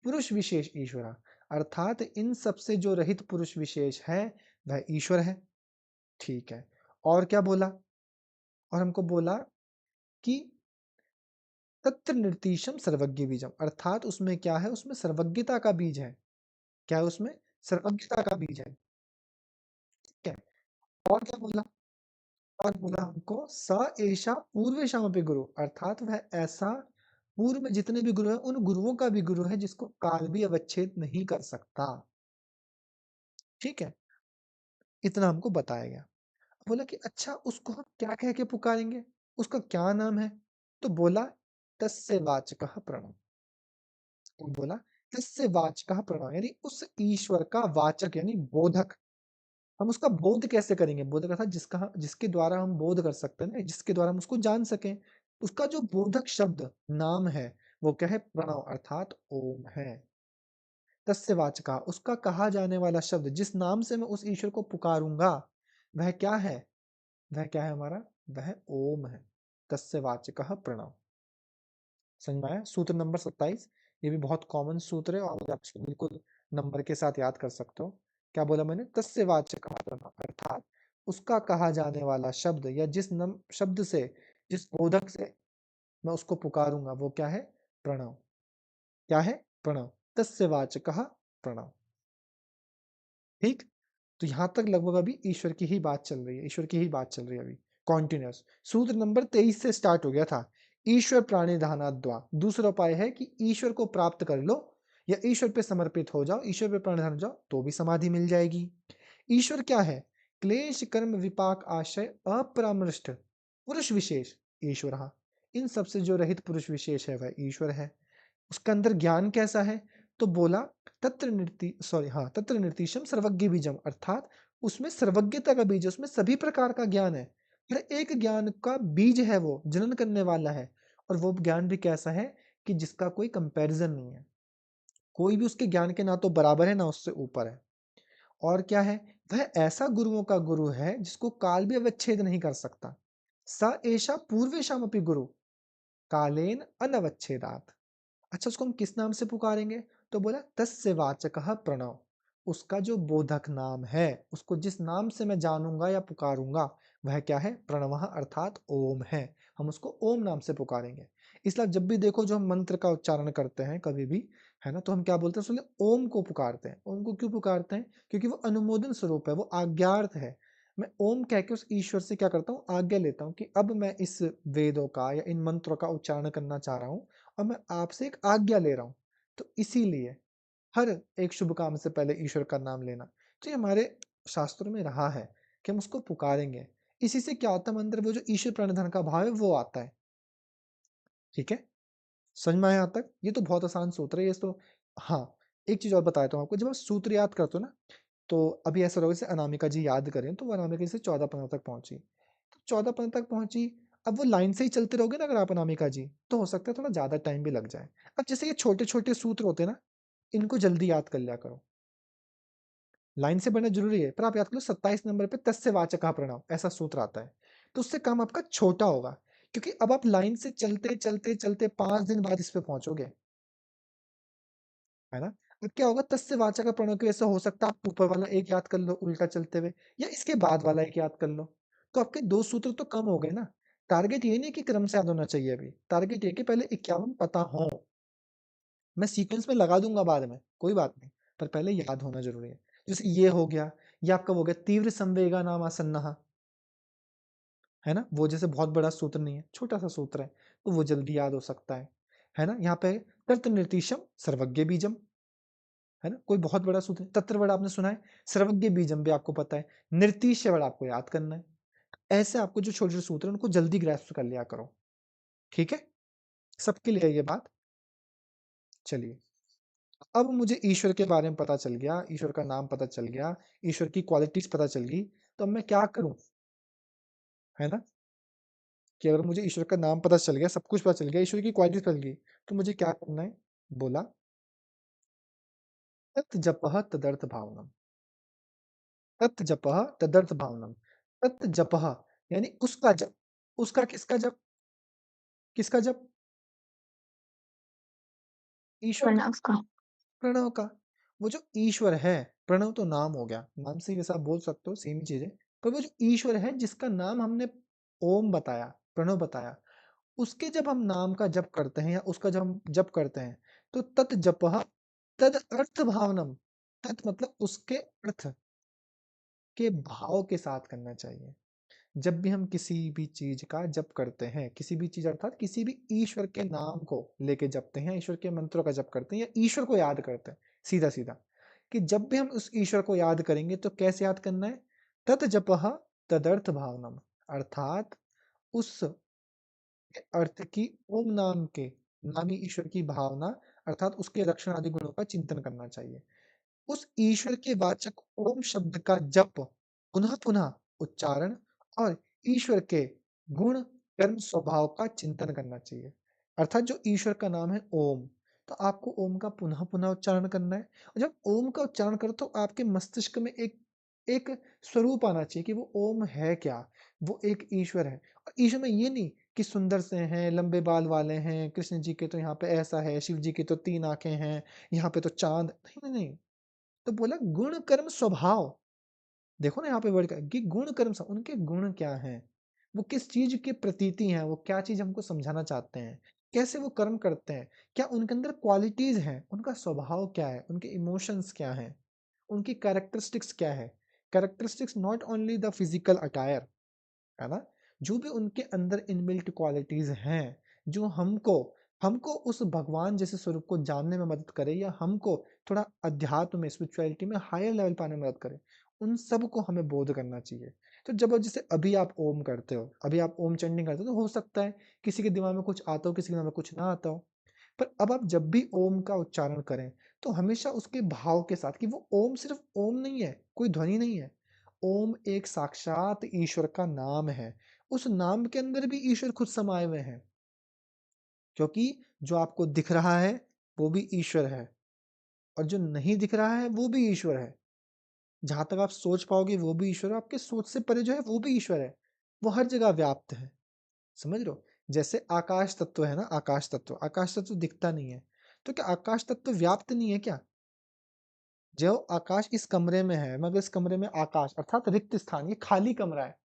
A: पुरुष विशेष ईश्वरा, अर्थात इन सब से जो रहित पुरुष विशेष है वह ईश्वर है। ठीक है। और क्या बोला? और हमको बोला कि तत्र निर्तीशम सर्वज्ञ बीजम, अर्थात उसमें क्या है? उसमें सर्वज्ञता का बीज है। क्या है उसमें? सर्वज्ञता का बीज है। ठीक है। और क्या बोला? और बोला हमको स एषा पूर्वेषामपि गुरु, अर्थात वह ऐसा पूर्व में जितने भी गुरु हैं उन गुरुओं का भी गुरु है जिसको काल भी अवच्छेद नहीं कर सकता। ठीक है। इतना हमको बताया गया। बोला कि अच्छा उसको हम क्या कह के पुकारेंगे? उसका क्या नाम है? तो बोला तस्य वाचकः प्रणव। तो बोला तस्य वाचकः प्रणव, यानी उस ईश्वर का वाचक यानी बोधक। हम उसका बोध कैसे करेंगे? बोधक अर्थात जिसके द्वारा हम बोध कर सकते हैं ना, जिसके द्वारा हम उसको जान सकें। उसका जो बोधक शब्द नाम है वो क्या है? प्रणव, अर्थात ओम है। तस्य वाचका, उसका कहा जाने वाला शब्द, जिस नाम से मैं उस ईश्वर को पुकारूंगा वह क्या है? वह क्या है हमारा? वह ओम है। तस्य वाचकः प्रणव। समझ में आया? सूत्र नंबर 27। ये भी बहुत कॉमन सूत्र है और आप इसको बिल्कुल नंबर के साथ याद कर सकते हो। क्या बोला मैंने? तस्य वाचकः प्रणव, अर्थात उसका कहा जाने वाला शब्द या जिस नम शब्द से, जिस बोधक से मैं उसको पुकारूंगा वो क्या है? प्रणव। क्या है? प्रणव। तस्य वाचकः प्रणव। ठीक। तो यहां तक लगभग अभी ईश्वर की ही बात चल रही है, ईश्वर की ही बात चल रही है अभी कॉन्टिन्यूस। सूत्र नंबर 23 से स्टार्ट हो गया था, ईश्वर प्राणी धानाद्वा। दूसरा उपाय है कि ईश्वर को प्राप्त कर लो या ईश्वर पे समर्पित हो जाओ, ईश्वर पे प्राणधान हो जाओ तो भी समाधि मिल जाएगी। ईश्वर क्या है? क्लेश कर्म विपाक आशय अपरामृष्ट पुरुष विशेष ईश्वर। इन सबसे जो रहित पुरुष विशेष है वह ईश्वर है। उसके अंदर ज्ञान कैसा है? तो बोला तत्र निर्तीशम सर्वज्ञ बीजम, अर्थात उसमें सर्वज्ञता का बीज है, उसमें सभी प्रकार का ज्ञान है। हर एक ज्ञान का बीज है, वो जनन करने वाला है। और वो ज्ञान भी कैसा है कि जिसका कोई कंपैरिजन नहीं है, कोई भी उसके ज्ञान के ना तो बराबर है ना उससे ऊपर है। और क्या है? वह ऐसा गुरुओं का गुरु है जिसको काल भी अवच्छेद नहीं कर सकता। स एषा पूर्वेषामपि गुरु कालेन अनवच्छेदात। अच्छा उसको हम किस नाम से पुकारेंगे? तो बोला तस्य वाचकः प्रणव, उसका जो बोधक नाम है, उसको जिस नाम से मैं जानूंगा या पुकारूंगा वह क्या है? प्रणवः, अर्थात ओम है। हम उसको ओम नाम से पुकारेंगे। इसलिए जब भी देखो जो हम मंत्र का उच्चारण करते हैं कभी भी, है ना, तो हम क्या बोलते हैं? उसके लिए ओम को पुकारते हैं। ओम को क्यों पुकारते हैं? क्योंकि वो अनुमोदन स्वरूप है, वो आज्ञार्थ है। मैं ओम कह के उस ईश्वर से क्या करता हूँ? आज्ञा लेता हूँ कि अब मैं इस वेदों का या इन मंत्रों का उच्चारण करना चाह रहा हूँ और मैं आपसे एक आज्ञा ले रहा हूँ। तो इसीलिए हर एक शुभ काम से पहले ईश्वर का नाम लेना, तो ये हमारे शास्त्रों में रहा है कि हम उसको पुकारेंगे। इसी से क्या होता है? अंदर वो जो ईश्वर प्रणिधान का भाव है वो आता है। ठीक है। समझ में आया यहाँ तक? ये तो बहुत आसान सूत्र है ये तो। हाँ, एक चीज और बता देता हूँ आपको। जब आप सूत्र याद करते हो ना, तो अभी ऐसा होगा जैसे अनामिका जी याद करें तो वो अनामिका जी से 14-15 तक पहुंची। तो 14-15 तक पहुँची। अब वो लाइन से ही चलते रहोगे ना अगर आप अनामिका जी, तो हो सकता है थोड़ा ज़्यादा टाइम भी लग जाए। अब जैसे ये छोटे-छोटे सूत्र होते हैं ना, इनको जल्दी याद कर लिया करो। लाइन से बढ़ना ज़रूरी है, पर आप याद कर लो 27 नंबर पे तस्य वाचकः प्रणव ऐसा सूत्र आता है। तो उससे काम आपका छोटा होगा, क्योंकि अब आप लाइन से चलते 5 दिन बाद इस पे पहुँचोगे, है ना? अब क्या होगा तस्य वाचकः प्रणव की वजह से हो सकता है आप ऊपर वाला एक याद कर लो उल्टा चलते हुए या इसके बाद वाला एक याद कर लो। तो आपके 2 सूत्र तो कम हो गए ना। टारगेट ये नहीं कि क्रम से याद होना चाहिए अभी, टारगेट ये कि पहले 51 पता हो। मैं सीक्वेंस में लगा दूँगा बाद में, कोई बात नहीं, पर पहले याद होना ज़रूरी है। जैसे ये हो गया, ये आपका हो गया तीव्र संवेगा नाम आसन्नः, है ना? वो जैसे बहुत बड़ा सूत्र नहीं है, छोटा-सा सूत्र है, तो वो जल्दी याद हो सकता है ना? यहाँ पे तत्रनिर्तिशम् सर्वज्ञ बीजम्, है ना? कोई बहुत बड़ा सूत्र है, तत्र वर्ड आपने सुना है, सर्वज्ञ बीजम् भी आपको पता है, निर्तिशय वर्ड आपको याद करना है। ऐसे आपको जो छोटे-छोटे सूत्र हैं, उनको जल्दी ग्रैस्प कर लिया करो, ठीक है? सबके लिए है ये बात? चलिए। अब मुझे ईश्वर के बारे में पता चल गया, ईश्वर का नाम पता चल गया, ईश्वर की क्वालिटीज़ पता चल गई, तो अब मैं क्या करूँ? है ना? कि अगर मुझे ईश्वर का नाम पता चल गया, सब कुछ पता चल गया, ईश्वर की क्वालिटीज़ पता चल गई, तो मुझे क्या करना है? बोला, तत् जपः तदर्थ भावनम्, तत् जपः तदर्थ भावनम्, तत् जपः यानी उसका जप, उसका किसका जप? किसका जप? ईश्वर का,
B: प्रणव का।
A: प्रणव का। वो जो ईश्वर है, प्रणव तो नाम हो गया, नाम से ही वैसे आप बोल सकते हो सेम ही चीज़ है, पर वो जो ईश्वर है जिसका नाम हमने ओम बताया, प्रणव बताया, उसके जब हम नाम का जप करते हैं या उसका जब हम जप करते हैं, तो तत् जपः तद अर्थ भावनम, तत् मतलब उसके अर्थ के भाव के साथ करना चाहिए। जब भी हम किसी भी चीज़ का जप करते हैं, किसी भी चीज़ अर्थात किसी भी ईश्वर के नाम को लेके जपते हैं, ईश्वर के मंत्रों का जप करते हैं या ईश्वर को याद करते हैं, सीधा-सीधा, कि जब भी हम उस ईश्वर को याद करेंगे तो कैसे याद करना है? तत् जपः तदर्थ भावनम, अर्थात उस अर्थ की ओम नाम के नामी ईश्वर की भावना अर्थात उसके लक्षण आदि गुणों का चिंतन करना चाहिए। उस ईश्वर के वाचक ओम शब्द का जप पुनः-पुनः उच्चारण और ईश्वर के गुण, कर्म, स्वभाव का चिंतन करना चाहिए। अर्थात जो ईश्वर का नाम है ओम, तो आपको ओम का पुनः-पुनः उच्चारण करना है और जब ओम का उच्चारण करो तो आपके मस्तिष्क में एक एक स्वरूप आना चाहिए कि वो ओम है क्या? वो एक ईश्वर है और ईश्वर में ये नहीं कि सुंदर से हैं, लंबे बाल वाले हैं, कृष्ण जी के तो यहाँ पे ऐसा है, शिव जी की तो 3 आँखें हैं, यहाँ पे तो चाँद नहीं, नहीं, नहीं। तो बोला गुण कर्म स्वभाव, देखो ना यहाँ पे वर्ड का कि गुण कर्म उनके गुण क्या हैं, वो किस चीज के प्रतीति हैं, वो क्या चीज हमको समझाना चाहते हैं, कैसे वो कर्म करते हैं, क्या उनके अंदर क्वालिटीज हैं, उनका स्वभाव क्या है, उनके इमोशंस क्या हैं, उनकी कैरेक्टरिस्टिक्स क्या है। Characteristics not only the physical attire, है ना? जो भी उनके अंदर इनबिल्ट क्वालिटीज़ हैं, जो हमको हमको उस भगवान जैसे स्वरूप को जानने में मदद करे या हमको थोड़ा अध्यात्म में, स्पिरिचुअलिटी में हायर लेवल पाने में मदद करे, उन सब को हमें बोध करना चाहिए। तो जब जैसे अभी आप ओम करते हो, अभी आप ओम चैंटिंग करते हो, तो हो सकता है किसी के दिमाग में कुछ आता हो, किसी के दिमाग में कुछ ना आता हो। पर अब आप जब भी ओम का उच्चारण करें, तो हमेशा उसके भाव के साथ कि वो ओम सिर्फ ओम नहीं है, कोई ध्वनि नहीं है। ओम एक साक्षात ईश्वर का नाम है। उस नाम के अंदर भी ईश्वर खुद समाये हुए हैं, क्योंकि जो आपको दिख रहा है, वो भी ईश्वर है और जो नहीं दिख रहा है, वो भी ईश्वर है। जहाँ तक आप सोच पाओगे, वो भी ईश्वर है, आपके सोच से परे जो है, वो भी ईश्वर है। वो हर जगह व्याप्त है, समझ रहे हो? जैसे आकाश तत्व है ना, आकाश तत्व दिखता नहीं है, तो क्या आकाश तत्व व्याप्त नहीं है क्या? जो आकाश इस कमरे में है, मगर इस कमरे में आकाश अर्थात रिक्त स्थान, ये खाली कमरा है।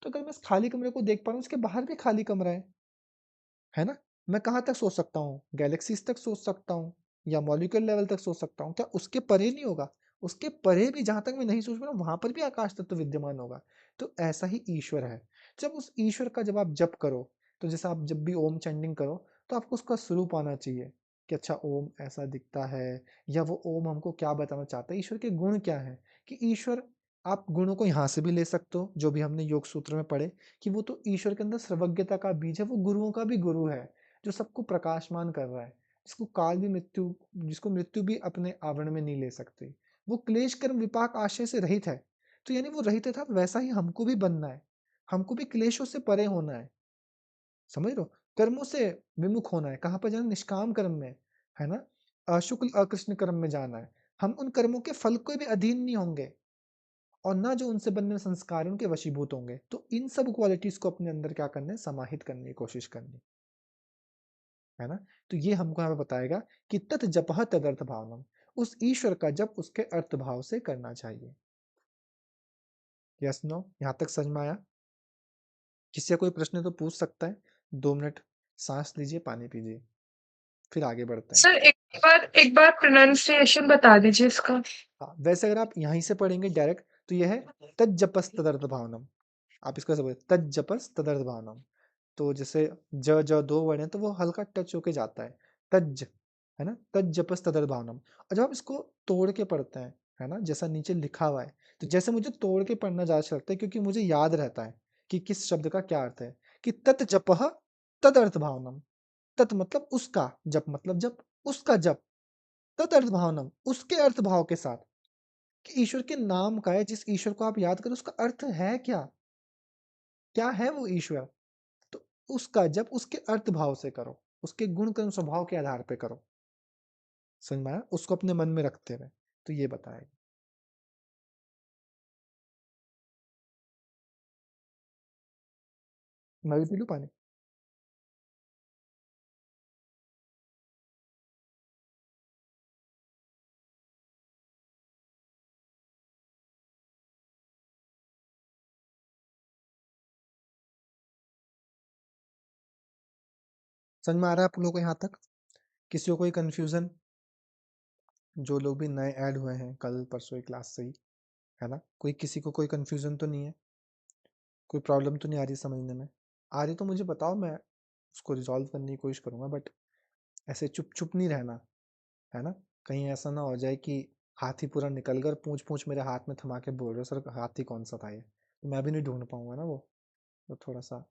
A: तो अगर मैं इस खाली कमरे को देख पा रहा हूँ, इसके बाहर भी खाली कमरा है ना? मैं कहाँ तक सोच सकता हूँ? गैलेक्सीज़ तक सोच सकता हूँ या मॉलिक्यूल लेवल तक सोच सकता हूँ। क्या उसके परे नहीं होगा? उसके परे भी जहाँ तक मैं नहीं सोच पा रहा हूँ, वहाँ पर भी आकाश तत्व विद्यमान होगा। तो ऐसा ही ईश्वर है। जब उस ईश्वर का जब आप जप करो, तो जैसे आप जब भी ओम चैंटिंग करो, तो आपको उसका स्वरूप आना चाहिए कि अच्छा ओम ऐसा दिखता है या वो ओम हमको क्या बताना चाहता है, ईश्वर के गुण क्या हैं? कि ईश्वर आप गुणों को यहाँ से भी ले सकते हो, जो भी हमने योग सूत्र में पढ़े कि वो तो ईश्वर के अंदर सर्वज्ञता का बीज है, वो गुरुओं का भी गुरु है, जो सबको प्रकाशमान कर रहा है, जिसको काल भी मृत्यु जिसको मृत्यु भी अपने आवरण में नहीं ले सकती। वो क्लेश कर्म विपाक आशय से रहित है, तो यानी वो रहित है, अर्थात वैसा ही हमको भी बनना है। हमको भी क्लेशों से परे होना समझ रहे हो? कर्मों से विमुख होना है। कहाँ पर जाना? निष्काम कर्म में, है ना? शुक्ल अकृष्ण कर्म में जाना है। हम उन कर्मों के फल के भी अधीन नहीं होंगे और ना जो उनसे बनने वाले संस्कार हैं, उनके वशीभूत होंगे। तो इन सब क्वालिटीज को अपने अंदर क्या करना है? समाहित करने की कोशिश करनी है ना? तो ये हमको यहाँ पे बताएगा कि तत् जपः तदर्थ भावनम, उस ईश्वर का जप उसके अर्थ भाव से करना चाहिए। Yes no? यहाँ तक समझ में आया? किसी का कोई प्रश्न है तो पूछ सकता है। 2 मिनट सांस लीजिए, पानी पीजिए, फिर आगे बढ़ते हैं।
B: सर एक बार प्रोनाउंसिएशन बता दीजिए इसका।
A: हाँ, वैसे अगर आप यहीं से पढ़ेंगे डायरेक्ट तो यह है तज्जपस तदर्थ भावनम। आप इसको ऐसे बोले तज्जपस तदर्थ भावनम। तो जैसे ज ज दो वर्ड है तो वो हल्का टच होके जाता है, तज, है ना? तज्जपस तदर्थ भावनम। और जब आप इसको तोड़ के पढ़ते हैं, है ना, जैसा नीचे लिखा हुआ है, तो जैसे मुझे तोड़ के पढ़ना ज्यादा अच्छा लगता है क्योंकि मुझे याद रहता है कि किस शब्द का क्या अर्थ है। कि तत् जपः तदर्थ भावनम, तत् मतलब उसका, जप मतलब जप, उसका जप, तदर्थ भावनम उसके अर्थ भाव के साथ, कि ईश्वर के नाम का है, जिस ईश्वर को आप याद करो उसका अर्थ है क्या, क्या है वो ईश्वर। तो उसका जब उसके अर्थ भाव से करो, उसके गुण कर्म स्वभाव के आधार पे करो। समझ में आया? उसको अपने मन में रखते हुए, तो ये बताएगा। मैं भी पी लूं पानी? समझ में आ रहा है आप लोगों को यहाँ तक? किसी को कोई कंफ्यूजन? जो लोग भी नए ऐड हुए हैं कल परसों की क्लास से ही, है ना, कोई किसी को कोई कंफ्यूजन तो नहीं है? कोई प्रॉब्लम तो नहीं आ रही समझने में? आ रही तो मुझे बताओ, मैं उसको रिजॉल्व करने की कोशिश करूंगा, बट ऐसे चुप चुप नहीं रहना, है ना? कहीं ऐसा ना हो जाए कि हाथी पूरा निकल कर पूंछ पूंछ मेरे हाथ में थमा के बोल रहे हो सर हाथी कौन सा था ये, तो मैं भी नहीं ढूंढ पाऊंगा ना वो, तो थोड़ा सा।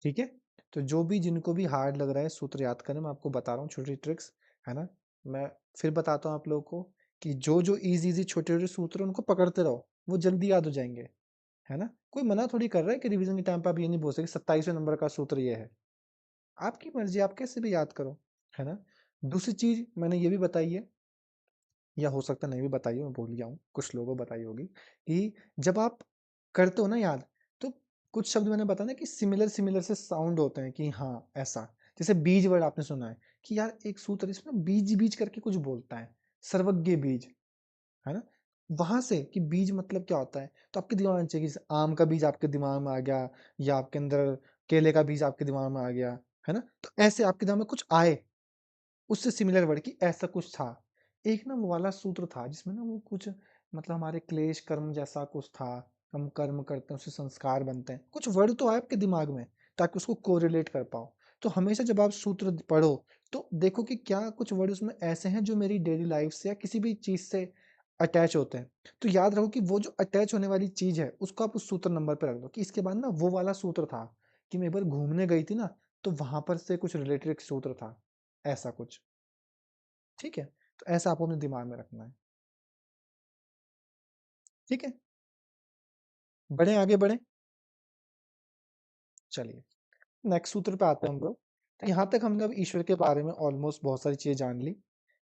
A: ठीक है? तो जो भी जिनको भी हार्ड लग रहा है सूत्र याद करें, मैं आपको बता रहा हूँ छोटी ट्रिक्स, है ना? मैं फिर बताता हूँ आप लोगों को कि जो जो इजी इजी छोटे छोटे सूत्र हैं, उनको पकड़ते रहो, वो जल्दी याद हो जाएंगे, है ना? कोई मना थोड़ी कर रहा है कि रिवीजन के टाइम पे आप ये नहीं बोल सकते 27वें नंबर का सूत्र ये है। आपकी मर्जी, आप कैसे भी याद करो, है ना? दूसरी चीज मैंने ये भी बताई है, या हो सकता नहीं भी बताई हो, मैं भूल गया हूँ, कुछ लोगों को बताई होगी, कि जब आप करते हो ना याद, तो कुछ शब्द मैंने बताया ना कि सिमिलर सिमिलर से साउंड होते हैं, कि हाँ ऐसा, जैसे बीज वर्ड आपने सुना है कि यार एक सूत्र इसमें बीज बीज करके कुछ बोलता है, सर्वज्ञ बीज, है ना? वहां से कि बीज मतलब क्या होता है, तो आपके दिमाग में चाहिए कि आम का बीज आपके दिमाग में आ गया, या आपके अंदर केले का बीज आपके दिमाग में आ गया, है ना? तो ऐसे आपके दिमाग में कुछ आए, उससे सिमिलर वर्ड की ऐसा कुछ था। एक ना वो वाला सूत्र था जिसमें ना वो कुछ मतलब हमारे क्लेश कर्म जैसा कुछ था, हम कर्म करते हैं उससे संस्कार बनते हैं, कुछ वर्ड तो आए आपके दिमाग में ताकि उसको कोरिलेट कर पाओ। तो हमेशा जब आप सूत्र पढ़ो तो देखो कि क्या कुछ वर्ड उसमें ऐसे हैं जो मेरी डेली लाइफ से या किसी भी चीज से अटैच होते हैं। तो याद रखो कि वो जो अटैच होने वाली चीज है उसको आप उस सूत्र नंबर पे रख दो, कि इसके बाद ना वो वाला सूत्र था, कि मैं एक बार घूमने गई थी ना, तो वहां पर से कुछ रिलेटेड एक सूत्र था, ऐसा कुछ। ठीक है? तो ऐसा आपको अपने दिमाग में रखना है। ठीक है? बढ़े आगे बढ़े। चलिए नेक्स्ट सूत्र पे आते हैं हम लोग। तो यहाँ तक हमने अब ईश्वर के बारे में ऑलमोस्ट बहुत सारी चीजें जान ली,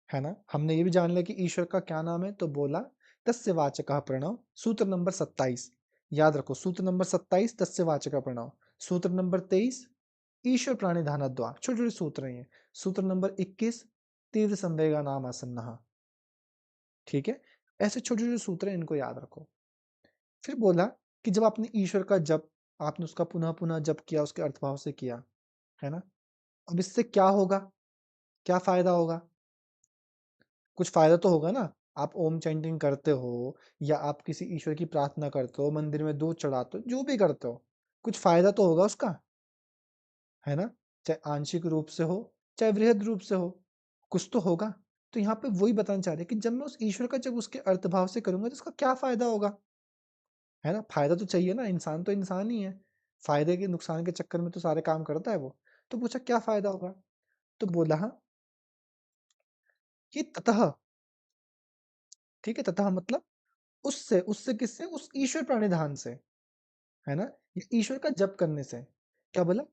A: है ना? हमने ये भी जान लिया कि ईश्वर का क्या नाम है, तो बोला तस्य वाचकः प्रणव। सूत्र नंबर 27 याद रखो, सूत्र नंबर 27 तस्य वाचकः प्रणव। सूत्र नंबर 23 ईश्वर प्राणी ध्यानद्वा, छोटे छोटे सूत्र हैं ये। सूत्र नंबर 21 तीव्र संवेगा नाम आसन्नः। ठीक है? ऐसे छोटे छोटे सूत्र हैं, इनको याद रखो। फिर बोला कि जब आपने ईश्वर का जप, आपने उसका पुनः पुनः जप किया, उसके अर्थभाव से किया, है ना? अब इससे क्या होगा, क्या फायदा होगा? कुछ फायदा तो होगा ना। आप ओम चैंटिंग करते हो, या आप किसी ईश्वर की प्रार्थना करते हो, मंदिर में दूध चढ़ाते हो, जो भी करते हो, कुछ फायदा तो होगा उसका, है ना? चाहे आंशिक रूप से हो, चाहे वृहद रूप से हो, कुछ तो होगा। तो यहाँ पे वही बताना चाह रहे हैं कि जब मैं उस ईश्वर का जब उसके अर्थभाव से करूंगा तो उसका क्या फायदा होगा, है ना? फायदा तो चाहिए ना, इंसान तो इंसान ही है, फायदे के नुकसान के चक्कर में तो सारे काम करता है वो। तो पूछा क्या फायदा होगा, तो बोला कि ततः, ठीक है, ततः मतलब उससे उससे किससे? उस ईश्वर प्रणिधान से, है ना? ये ईश्वर का जप करने से। क्या बोला?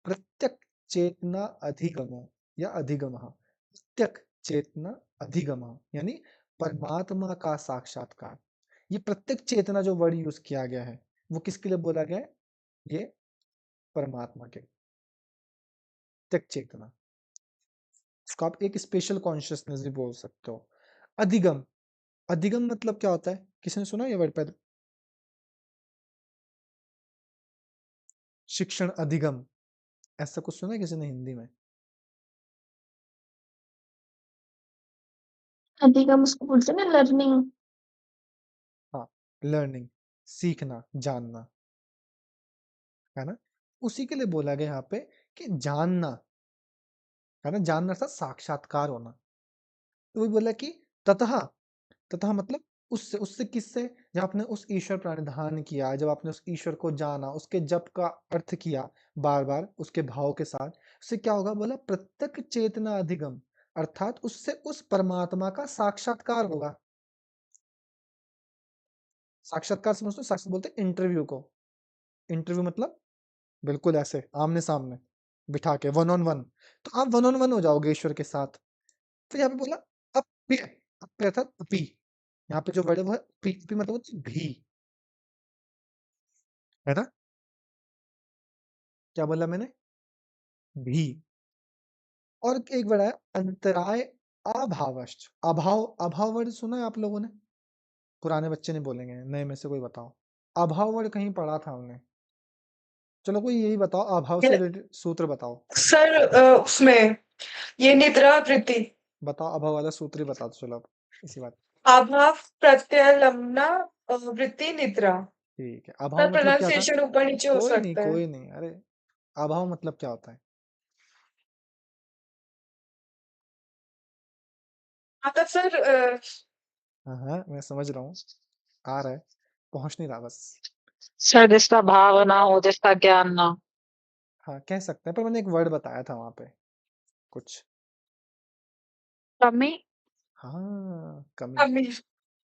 A: प्रत्यक चेतना अधिगम या अधिगम, प्रत्यक चेतना अधिगम यानी परमात्मा का साक्षात्कार। ये प्रत्यक चेतना जो वर्ड यूज किया गया है वो किसके लिए बोला गया है? ये परमात्मा के प्रत्यक चेतना। उसको आप एक स्पेशल कॉन्शियसनेस भी बोल सकते हो। अधिगम, अधिगम मतलब क्या होता है? किसी ने सुना ये वर्ड पहले? शिक्षण अधिगम, ऐसा कुछ सुना है किसी ने हिंदी में?
C: अधिगम उसको बोलते हैं ना, लर्निंग।
A: हाँ, लर्निंग, सीखना, जानना, है ना? उसी के लिए बोला गया यहाँ पे कि जानना, है ना? जानना अर्थात साक्षात्कार होना। तो वही बोला कि ततः, ततः मतलब उससे, उससे किससे? जब आपने उस ईश्वर प्रणिधान किया, जब आपने उस ईश्वर को जाना, उसके जप का अर्थ किया बार बार उसके भाव के साथ, उससे क्या होगा? बोला प्रत्यक चेतना अधिगम, अर्थात उससे उस परमात्मा का साक्षात्कार होगा। साक्षात्कार समझते हो? साक्षात बोलते इंटरव्यू को। इंटरव्यू मतलब बिल्कुल ऐसे आमने सामने बिठा के वन ऑन वन। तो आप वन ऑन वन हो जाओगे ईश्वर के साथ। फिर यहाँ पे बोला अपी, अपी अर्थात अपी। यहाँ पे जो वर्ड है वो है पी, पी मतलब होता है भी, है ना? क्या बोला मैंने? भी। और एक वर्ड है अंतराय अभावश्च। अभाव, अभाव वर्ड सुना है आप लोगों ने? पुराने बच्चे नहीं बोलेंगे, नए में से कोई बताओ। अभाव वर्ड कहीं पढ़ा था हमने। चलो कोई यही बताओ, अभाव से रिलेटेड सूत्र बताओ।
B: सर उसमें ये निद्रा वृत्ति,
A: बताओ अभाव वाला सूत्र ही बता दो, चलो अब इसी बात।
B: अभाव प्रत्यलम्ना वृत्ति निद्रा।
A: ठीक है, अभाव
B: सर
A: मतलब क्या था?
B: प्रोनाउंसिएशन ऊपर नीचे हो
A: कोई नहीं,
B: सकता है।
A: कोई नहीं, अरे अभाव मतलब क्या होता है?
B: मतलब सर
A: हाँ हाँ, मैं समझ रहा हूँ, आ रहा है, पहुंच नहीं रहा बस।
C: सर जिसका भाव ना हो, जिसका ज्ञान ना हो।
A: हाँ कह सकते हैं, पर मैंने एक वर्ड बताया था वहां पे कुछ।
C: कमी।
A: हाँ, कमी,
B: कमी।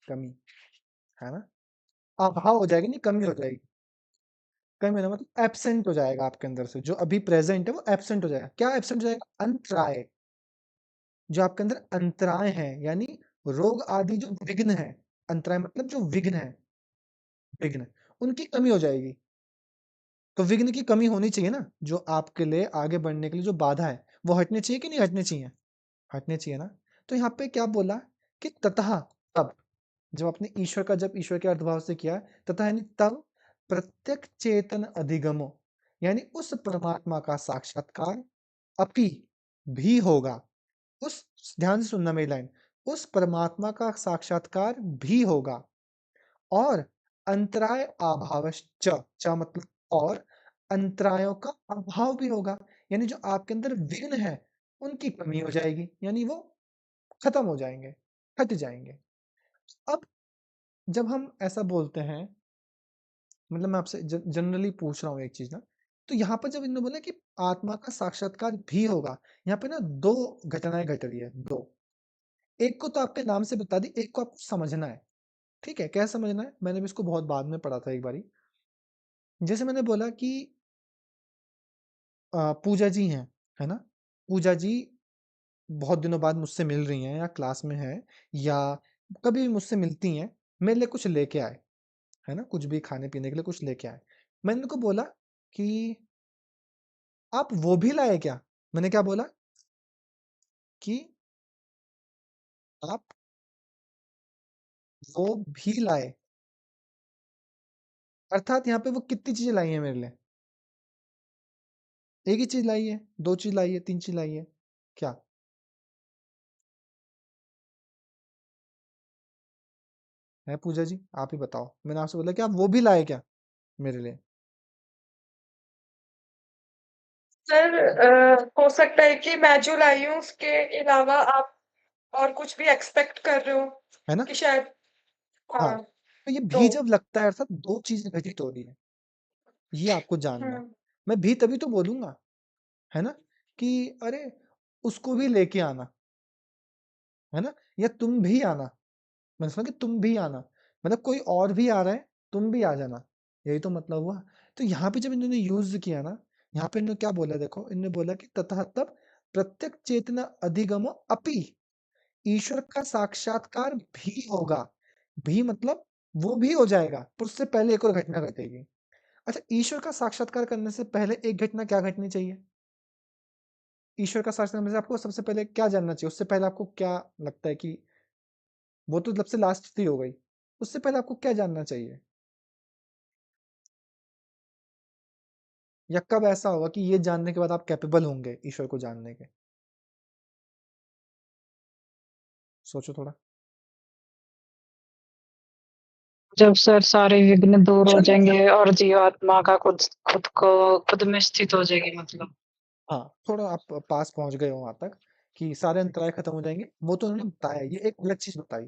A: कमी, है ना? अभाव हो जाएगी, नहीं कमी हो जाएगी। कमी होना मतलब एब्सेंट हो जाएगा आपके अंदर से, जो अभी प्रेजेंट है वो एब्सेंट हो जाएगा। क्या एब्सेंट हो जाएगा? अंतराय। जो आपके अंदर अंतराय है, यानी रोग आदि जो विघ्न है, अंतराय मतलब जो विघ्न है, विघ्न, उनकी कमी हो जाएगी। तो विघ्न की कमी होनी चाहिए ना, जो आपके लिए आगे बढ़ने के लिए जो बाधा है वो हटनी चाहिए कि नहीं हटनी चाहिए? हटने चाहिए ना। तो यहाँ पे क्या बोला कि ततः, तब, जब आपने ईश्वर का जब ईश्वर के अर्थभाव से किया, तथा यानी तब प्रत्यक चेतन अधिगमो, यानी उस परमात्मा का साक्षात्कार अपि भी होगा। उस, ध्यान से सुनना मेरी लाइन, उस परमात्मा का साक्षात्कार भी होगा, और अंतराय अभावश्च, च मतलब और, अंतरायों का अभाव भी होगा, यानी जो आपके अंदर विघ्न है उनकी कमी हो जाएगी, यानी वो खत्म हो जाएंगे, हट जाएंगे। अब जब हम ऐसा बोलते हैं, मतलब मैं आपसे जनरली पूछ रहा हूँ एक चीज ना, तो यहाँ पर जब इन्होंने बोला कि आत्मा का साक्षात्कार भी होगा, यहाँ पे ना दो घटनाएं घट रही है, दो। एक को तो आपके नाम से बता दी, एक को आपको समझना है। ठीक है, क्या समझना है? मैंने भी इसको बहुत बाद में पढ़ा था एक बारी। जैसे मैंने बोला कि पूजा जी हैं, है ना? पूजा जी बहुत दिनों बाद मुझसे मिल रही हैं, या क्लास में है, या कभी भी मुझसे मिलती हैं, मेरे लिए कुछ लेके आए, है ना? कुछ भी खाने पीने के लिए कुछ लेके आए। मैंने उनको बोला कि आप वो भी लाए क्या? मैंने क्या बोला कि आप वो भी लाए, अर्थात यहाँ पे वो कितनी चीजें लाई हैं मेरे लिए? एक ही चीज लाई है, दो चीज लाई है, तीन चीज लाई है? क्या है पूजा जी, आप ही बताओ। मैंने आपसे बोला कि आप वो भी लाए क्या मेरे लिए?
B: सर हो सकता है कि मैं जो लाई हूँ उसके अलावा आप और कुछ भी एक्सपेक्ट कर रहे हो
A: है ना?
B: कि शायद।
A: हाँ,
B: हाँ।
A: तो ये
B: तो
A: भी जब लगता है अर्थात दो चीजें घटित हो रही है, ये आपको जानना है।
B: हम्म
A: मैं भी तभी तो बोलूंगा, है ना, कि अरे उसको भी लेके आना, है ना, या तुम भी आना। मैंने सुना कि तुम भी आना, मतलब कोई और भी आ रहा है, तुम भी आ जाना, यही तो मतलब हुआ। तो यहाँ पे जब इन्होंने यूज किया ना, यहाँ पे इन्होंने क्या बोला, देखो इन्होंने बोला कि ततः तब प्रत्यक चेतना अधिगमो अपि, ईश्वर का साक्षात्कार भी होगा। भी मतलब वो भी हो जाएगा, पर उससे पहले एक और घटना घटेगी। अच्छा, ईश्वर का साक्षात्कार करने से पहले एक घटना क्या घटनी चाहिए? ईश्वर का साक्षात्कार करने से आपको सबसे पहले क्या जानना चाहिए? उससे पहले आपको क्या लगता है कि वो तो सबसे लास्ट थी हो गई, उससे पहले आपको क्या जानना चाहिए? या कब ऐसा होगा कि ये जानने के बाद आप कैपेबल होंगे ईश्वर को जानने के? सोचो थोड़ा।
C: जब सर सारे विघ्न दूर हो जाएंगे और जीवात्मा का खुद में स्थित हो जाएगी मतलब।
A: हाँ, थोड़ा आप पास पहुंच गए हो वहां तक कि सारे अंतराय खत्म हो जाएंगे, वो तो उन्होंने बताया, ये एक अलग चीज बताई।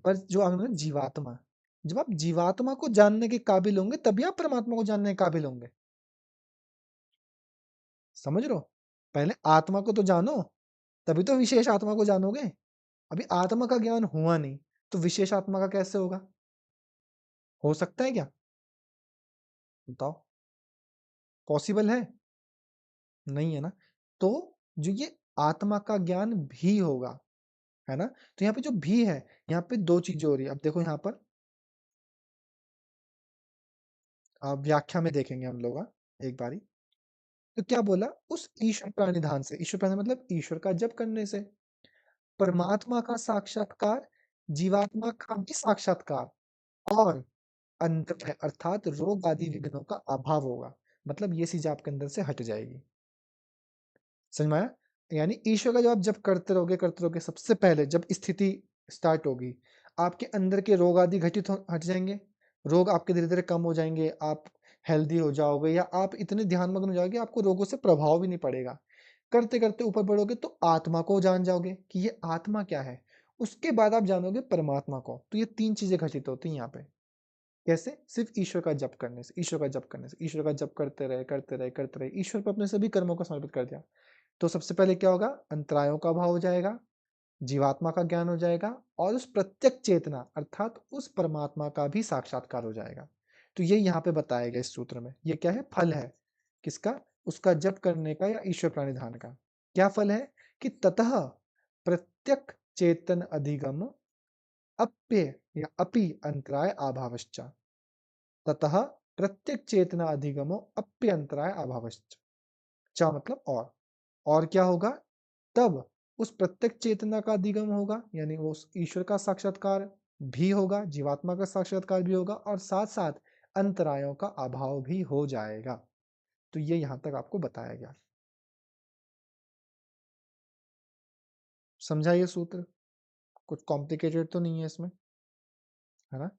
A: पर जो आपने जीवात्मा, जब आप जीवात्मा को जानने के काबिल होंगे तभी आप परमात्मा को जानने के काबिल होंगे। समझ रहे हो? पहले आत्मा को तो जानो, तभी तो विशेष आत्मा को जानोगे। अभी आत्मा का ज्ञान हुआ नहीं, तो विशेष आत्मा का कैसे होगा? हो सकता है क्या? बताओ, पॉसिबल है? नहीं है ना। तो जो ये आत्मा का ज्ञान भी होगा, है ना, तो यहाँ पे जो भी है, यहाँ पे दो चीजें हो रही है। अब देखो यहाँ पर व्याख्या में देखेंगे हम लोग, एक बारी। तो क्या बोला, उस ईश्वर प्रणिधान से, ईश्वर प्रणिधान मतलब ईश्वर का जप करने से परमात्मा का साक्षात्कार, जीवात्मा का भी साक्षात्कार, और अंत है अर्थात रोग आदि विघ्नों का अभाव होगा। मतलब ये चीज आपके अंदर से हट जाएगी। समझ में आया? यानी ईश्वर का जब आप जब करते रहोगे, सबसे पहले जब स्थिति स्टार्ट होगी, आपके अंदर के रोग आदि हट जाएंगे, रोग आपके धीरे धीरे कम हो जाएंगे, आप हेल्दी हो जाओगे, या आप इतने ध्यानमग्न हो जाओगे आपको रोगों से प्रभाव भी नहीं पड़ेगा। करते करते ऊपर बढ़ोगे तो आत्मा को जान जाओगे कि ये आत्मा क्या है, उसके बाद आप जानोगे परमात्मा को। तो ये तीन चीजें घटित होती हैं यहाँ पे। कैसे? सिर्फ ईश्वर का जप करने से, ईश्वर का जप करने से, ईश्वर का जप करते रहे करते रहे करते रहे, ईश्वर पर अपने सभी कर्मों को समर्पित कर दिया, तो सबसे पहले क्या होगा, अंतरायों का अभाव हो जाएगा, जीवात्मा का ज्ञान हो जाएगा, और उस प्रत्यक चेतना अर्थात उस परमात्मा का भी साक्षात्कार हो जाएगा। तो ये यहाँ पे बताया गया इस सूत्र में। ये क्या है? फल है। किसका? उसका जप करने का या ईश्वर प्रणिधान का। क्या फल है? कि ततः प्रत्यक चेतन अधिगम अप्य या अपि अंतराय अभावश्च। ततः प्रत्यक चेतना अधिगमो अप्यंतराय अभावश्च। चा मतलब और क्या होगा? तब उस प्रत्येक चेतना का अधिगम होगा, यानी वो उस ईश्वर का साक्षात्कार भी होगा, जीवात्मा का साक्षात्कार भी होगा, और साथ साथ अंतरायों का अभाव भी हो जाएगा। तो ये यहां तक आपको बताया गया। समझा ये सूत्र? कुछ कॉम्प्लिकेटेड तो नहीं है इसमें, है ना?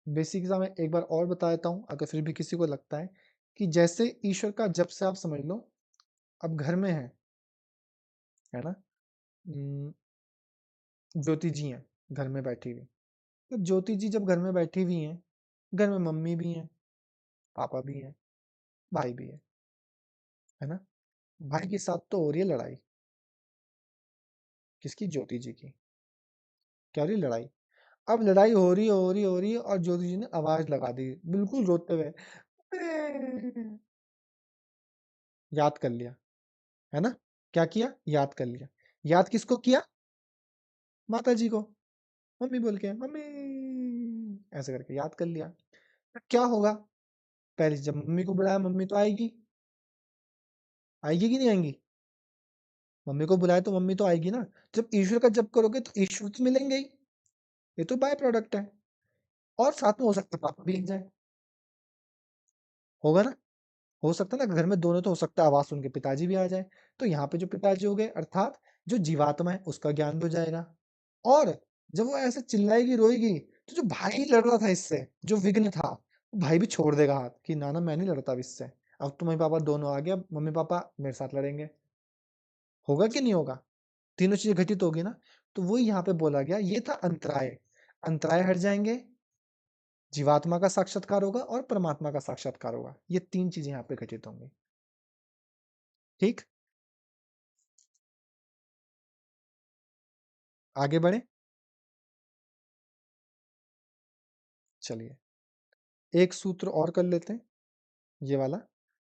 A: बेसिक सा मैं एक बार और बता देता हूँ, अगर फिर भी किसी को लगता है कि जैसे ईश्वर का जब से आप समझ लो, अब घर में है ना, ज्योति जी हैं घर में बैठी हुई। तो ज्योति जी जब घर में बैठी हुई हैं, घर में मम्मी भी हैं, पापा भी हैं, भाई भी है ना? भाई के साथ तो हो रही है लड़ाई। किसकी? ज्योति जी की। क्या हो रही है? लड़ाई। अब लड़ाई हो रही है, और ज्योति जी ने आवाज लगा दी बिल्कुल रोते हुए, याद कर लिया, है ना? क्या किया? याद कर लिया। याद किसको किया? माता जी को। मम्मी बोल के, मम्मी ऐसे करके याद कर लिया। तो क्या होगा? पहले जब मम्मी को बुलाया, मम्मी तो आएगी, आएगी कि नहीं आएंगी? मम्मी को बुलाया तो मम्मी तो आएगी ना। जब ईश्वर का जप करोगे तो ईश्वर तो मिलेंगे ही, ये तो बाय प्रोडक्ट है। और साथ में हो सकता है पापा भी लग जाए, होगा ना? हो सकता है ना, घर में दोनों तो हो सकता है, आवाज सुन के पिताजी भी आ जाए। तो यहाँ पे जो पिताजी हो गए अर्थात जो जीवात्मा है उसका ज्ञान भी हो जाएगा। और जब वो ऐसे चिल्लाएगी रोएगी, तो जो भाई लड़ रहा था इससे, जो विघ्न था, वो भाई भी छोड़ देगा हाथ कि ना ना मैं नहीं लड़ता अब इससे, अब तो मम्मी पापा दोनों आ गए, अब मम्मी पापा मेरे साथ लड़ेंगे। होगा कि नहीं होगा? तीनों चीजें घटित होगी ना। तो वो यहाँ पे बोला गया, ये था अंतराय। अंतराय हट जाएंगे, जीवात्मा का साक्षात्कार होगा और परमात्मा का साक्षात्कार होगा। ये तीन चीजें यहाँ पे घटित होंगी। ठीक, आगे बढ़े। चलिए एक सूत्र और कर लेते हैं, ये वाला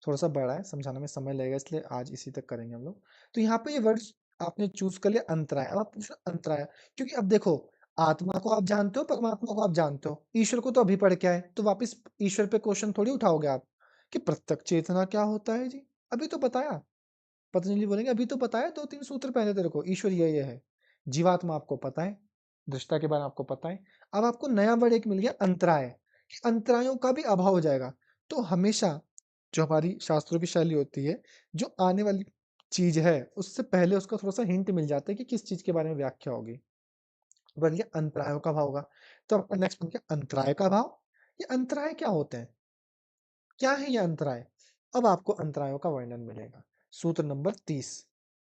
A: थोड़ा सा बड़ा है, समझाने में समय लगेगा, इसलिए आज इसी तक करेंगे हम लोग। तो यहाँ पे ये वर्ड्स आपने चूज कर लिया अंतराय। अब आप पूछ रहे अंतराय, क्योंकि अब देखो आत्मा को आप जानते हो, परमात्मा को आप जानते हो, ईश्वर को तो अभी पढ़ के आए, तो वापस ईश्वर पे क्वेश्चन थोड़ी उठाओगे आप कि प्रत्यक्ष चेतना क्या होता है जी, अभी तो बताया। पतंजलि बोलेंगे अभी तो बताया, 2-3 सूत्र पहले तेरे को, ईश्वर ये है, जीवात्मा आपको पता है, दृष्टा के बारे में आपको पता है। अब आपको नया वर्ड एक मिल गया अंतराय, अंतरायों का भी अभाव हो जाएगा। तो हमेशा जो हमारी शास्त्रों की शैली होती है, जो आने वाली चीज है उससे पहले उसका थोड़ा सा हिंट मिल जाता है कि किस चीज के बारे में व्याख्या होगी। बन गया अंतरायों का भाव होगा। तो आपका नेक्स्ट बन गया अंतराय का भाव। ये अंतराय क्या होते हैं, क्या है ये अंतराय? अब आपको अंतरायों का वर्णन मिलेगा सूत्र नंबर 30।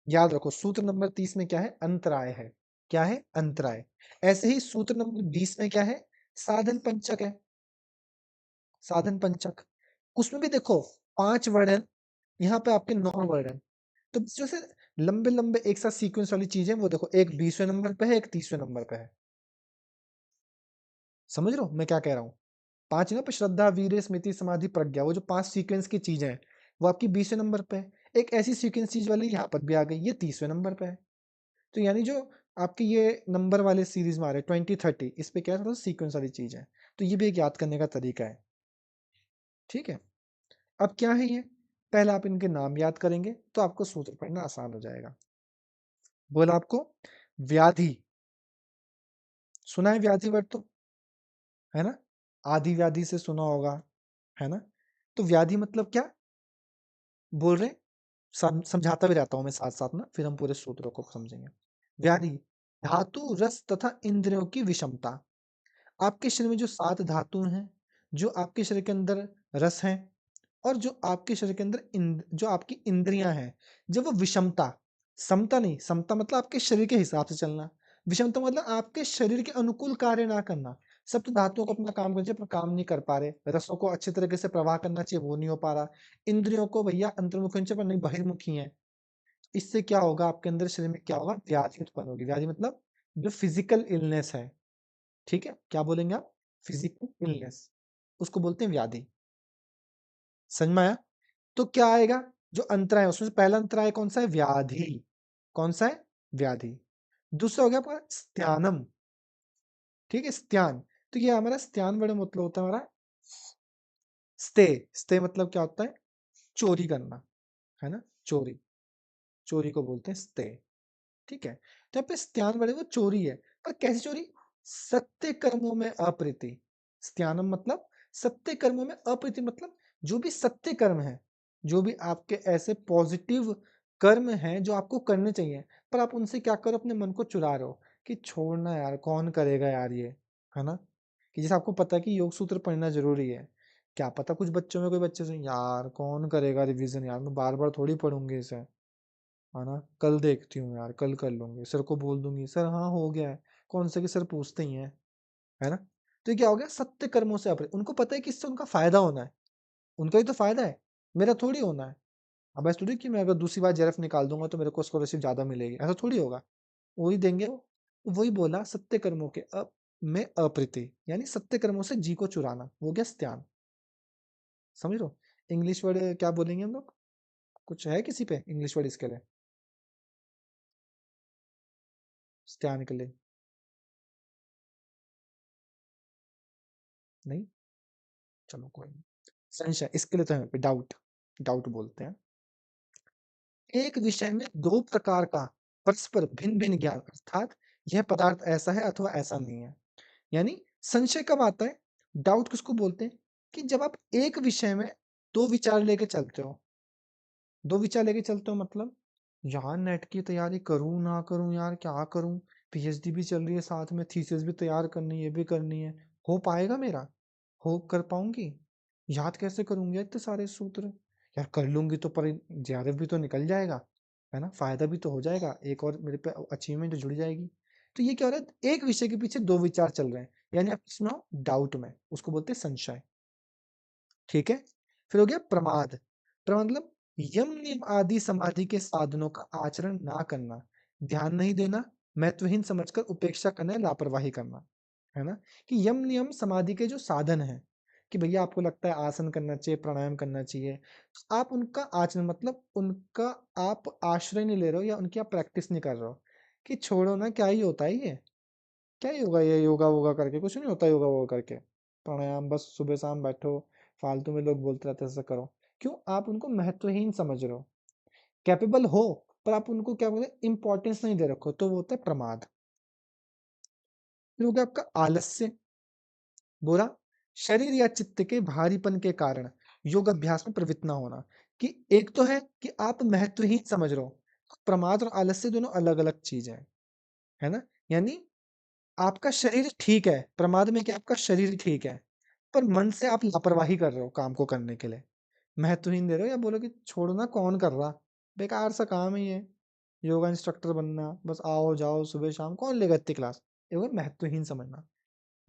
A: याद रखो सूत्र नंबर 30 में क्या है, अंतराय है। क्या है, अंतराय। ऐसे ही सूत्र नंबर 20 में क्या है, साधन पंचक है। साधन पंचक, उसमें भी देखो 5 वर्ड है, यहाँ पे आपके 9 वर्ड है। तो जो से लंबे लंबे एक साथ सीक्वेंस वाली चीजें, वो देखो एक 20वें नंबर पे है, एक 30वें नंबर पे है। समझ रहे हो मैं क्या कह रहा हूँ? 5 ना पे श्रद्धा, वीर्य, स्मृति, समाधि, प्रज्ञा, वो जो 5 सीक्वेंस की चीजें हैं वो आपकी 20वें नंबर पे है। एक ऐसी सीक्वेंस चीज वाली यहाँ पर भी आ गई, ये 30वें नंबर पे है। तो यानी जो आपकी ये नंबर वाले सीरीज में आ रहे 20-30, इस पे क्या है, थोड़ा सीक्वेंस वाली चीज है। तो ये भी एक याद करने का तरीका है। ठीक है, अब क्या है ये, पहले आप इनके नाम याद करेंगे तो आपको सूत्र पढ़ना आसान हो जाएगा। बोला आपको व्याधि, सुना है व्याधि वर्ड तो, है ना? आदि व्याधि से सुना होगा, है ना? तो व्याधि मतलब क्या बोल रहे हैं? समझाता भी रहता हूं मैं साथ साथ ना, फिर हम पूरे सूत्रों को समझेंगे। व्याधि, धातु रस तथा इंद्रियों की विषमता। आपके शरीर में जो 7 धातु हैं, जो आपके शरीर के अंदर रस हैं, और जो आपके शरीर के अंदर जो आपकी इंद्रियां हैं, जब वो विषमता, समता नहीं, समता मतलब आपके शरीर के हिसाब से चलना, विषमता मतलब आपके शरीर के अनुकूल कार्य ना करना। सब तो धातुओं को अपना काम करना चाहिए पर काम नहीं कर पा रहे, रसों को अच्छे तरीके से प्रवाह करना चाहिए वो नहीं हो पा रहा, इंद्रियों को भैया अंतर्मुखी होनी चाहिए पर नहीं बहिर्मुखी है। इससे क्या होगा, आपके अंदर शरीर में क्या होगा, व्याधि उत्पन्न होगी। व्याधि मतलब जो फिजिकल इलनेस है। ठीक है, क्या बोलेंगे आप, फिजिकल इलनेस, उसको बोलते हैं व्याधि। समझ में आया? तो क्या आएगा, जो अंतराय है उसमें से पहला अंतराय कौन सा है, व्याधि। कौन सा है, व्याधि। दूसरा हो गया आपका स्त्यानम। ठीक है, स्त्यान, तो ये हमारा स्त्यान बड़े मतलब होता है हमारा स्टे। स्टे मतलब क्या होता है, चोरी करना, है ना, चोरी, चोरी को बोलते हैं स्टे। ठीक है, तो यहाँ पे स्त्यान बड़े वो चोरी है, पर कैसी चोरी, सत्य कर्मों में अप्रीति। स्त्यानम मतलब सत्य कर्मों में अप्रीति, मतलब जो भी सत्य कर्म है, जो भी आपके ऐसे पॉजिटिव कर्म हैं जो आपको करने चाहिए, पर आप उनसे क्या करो, अपने मन को चुरा रहे हो कि छोड़ना यार, कौन करेगा यार ये, है ना? कि जैसे आपको पता है कि योग सूत्र पढ़ना जरूरी है, क्या पता कुछ बच्चों में कोई बच्चे से यार कौन करेगा रिवीजन, यार मैं बार बार थोड़ी पढ़ूंगी इसे, है ना, कल देखती हूँ यार, कल कर लूंगी, सर को बोल दूंगी सर हाँ हो गया है, कौन से कि सर पूछते ही हैं, है ना? तो ये क्या हो गया, सत्य कर्मों से अपने, उनको पता है कि इससे उनका फायदा होना है, उनका ही तो फायदा है, मेरा थोड़ी होना है। अब ऐसा थोड़ी कि मैं अगर दूसरी बार जेआरएफ निकाल दूंगा तो मेरे को स्कॉलरशिप ज्यादा मिलेगी, ऐसा थोड़ी होगा, वही देंगे वो। वही बोला सत्य कर्मों के में अप्रीति, यानी सत्य कर्मों से जी को चुराना, वो गया स्त्यान। समझ लो इंग्लिश वर्ड क्या बोलेंगे हम लोग, कुछ है किसी पे इंग्लिश वर्ड इसके लिए, स्त्यान के लिए? नहीं, चलो कोई नहीं, संशय, इसके लिए तो है डाउट, डाउट बोलते हैं। एक विषय में 2 प्रकार का परस्पर भिन्न भिन्न ज्ञान, अर्थात यह पदार्थ ऐसा है अथवा ऐसा नहीं है। यानी संशय कब आता है, डाउट किसको बोलते हैं, कि जब आप एक विषय में 2 विचार लेके चलते हो, 2 विचार लेके चलते हो मतलब, यार नेट की तैयारी करूं ना करूं, यार क्या करूं, पीएचडी भी चल रही है साथ में, थीसिस भी तैयार करनी है, ये भी करनी है, हो पाएगा मेरा, हो कर पाऊंगी, याद कैसे करूंगी इतने सारे सूत्र, यार कर लूंगी तो पर जेआरएफ भी तो निकल जाएगा, है ना, फायदा भी तो हो जाएगा, एक और मेरे पे अचीवमेंट जुड़ जाएगी। तो ये क्या हो रहा है, एक विषय के पीछे 2 विचार चल रहे हैं, यानी आप इसमें हो डाउट में, उसको बोलते हैं संशय। ठीक है, फिर हो गया प्रमाद। प्रमाद मतलब यम नियम आदि समाधि के साधनों का आचरण ना करना, ध्यान नहीं देना, महत्वहीन समझकर उपेक्षा करना, लापरवाही करना। है ना? कि यम नियम समाधि के जो साधन हैं कि भैया आपको लगता है आसन करना चाहिए, प्राणायाम करना चाहिए, तो आप उनका आचरण मतलब उनका आप आश्रय नहीं ले रहे हो या उनकी आप प्रैक्टिस नहीं कर रहे हो कि छोड़ो ना, क्या ही होता है ये, क्या ही होगा ये योगा वोगा करके, कुछ नहीं होता योगा वोगा करके, प्राणायाम बस सुबह शाम बैठो, फालतू में लोग बोलते रहते हैं ऐसा करो। क्यों आप उनको महत्वहीन समझ रहे हो? कैपेबल हो पर आप उनको क्या बोलते हैं इंपॉर्टेंस नहीं दे रखो, तो वो होता है प्रमाद। फिर हो गया आपका आलस्य। बोला शरीर या चित्त के भारीपन के कारण योग अभ्यास में प्रवृत्त ना होना। कि एक तो है कि आप महत्वहीन समझ रहे हो, प्रमाद और आलस्य दोनों अलग अलग चीज है ना? यानी आपका शरीर ठीक है, प्रमाद में क्या आपका शरीर ठीक है, पर मन से आप लापरवाही कर रहे हो काम को करने के लिए, महत्वहीन दे रहे हो या बोलो कि छोड़ो ना, कौन कर रहा, बेकार सा काम है ये, योगा इंस्ट्रक्टर बनना, बस आओ जाओ सुबह शाम, कौन लेगा इतनी क्लास, ये होगा महत्वहीन समझना।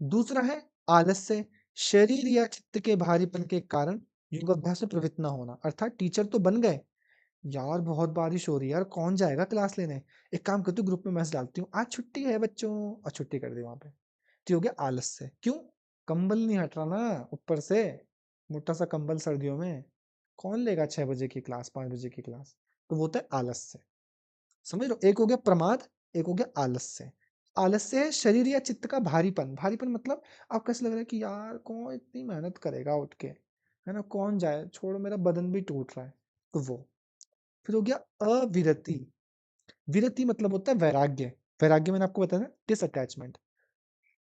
A: दूसरा है आलस्य, शरीर या चित्त के भारीपन के कारण योगाभ्यास में प्रवृत्त ना होना। अर्थात टीचर तो बन गए, यार बहुत बारिश हो रही है यार, कौन जाएगा क्लास लेने, एक काम करती हूँ ग्रुप में मैसेज डालती हूँ आज छुट्टी है बच्चों, और छुट्टी कर दी वहां पे। तो ये हो गया आलस्य। क्यों? कंबल नहीं हट रहा ना ऊपर से, मोटा सा कंबल सर्दियों में, कौन लेगा 6 बजे की क्लास, 5 बजे की क्लास, तो वो होता है आलस्य। समझ लो, एक हो गया प्रमाद, एक हो गया आलस्य। आलस्य है शरीर या चित्त का भारीपन, भारीपन मतलब आपको ऐसा लग रहा है कि यार कौन इतनी मेहनत करेगा उठ के, है ना, कौन जाए, छोड़ो मेरा बदन भी टूट रहा है, तो वो। फिर हो गया अविरति। विरति मतलब होता है वैराग्य, वैराग्य मैंने आपको बताया ना डिसअटैचमेंट,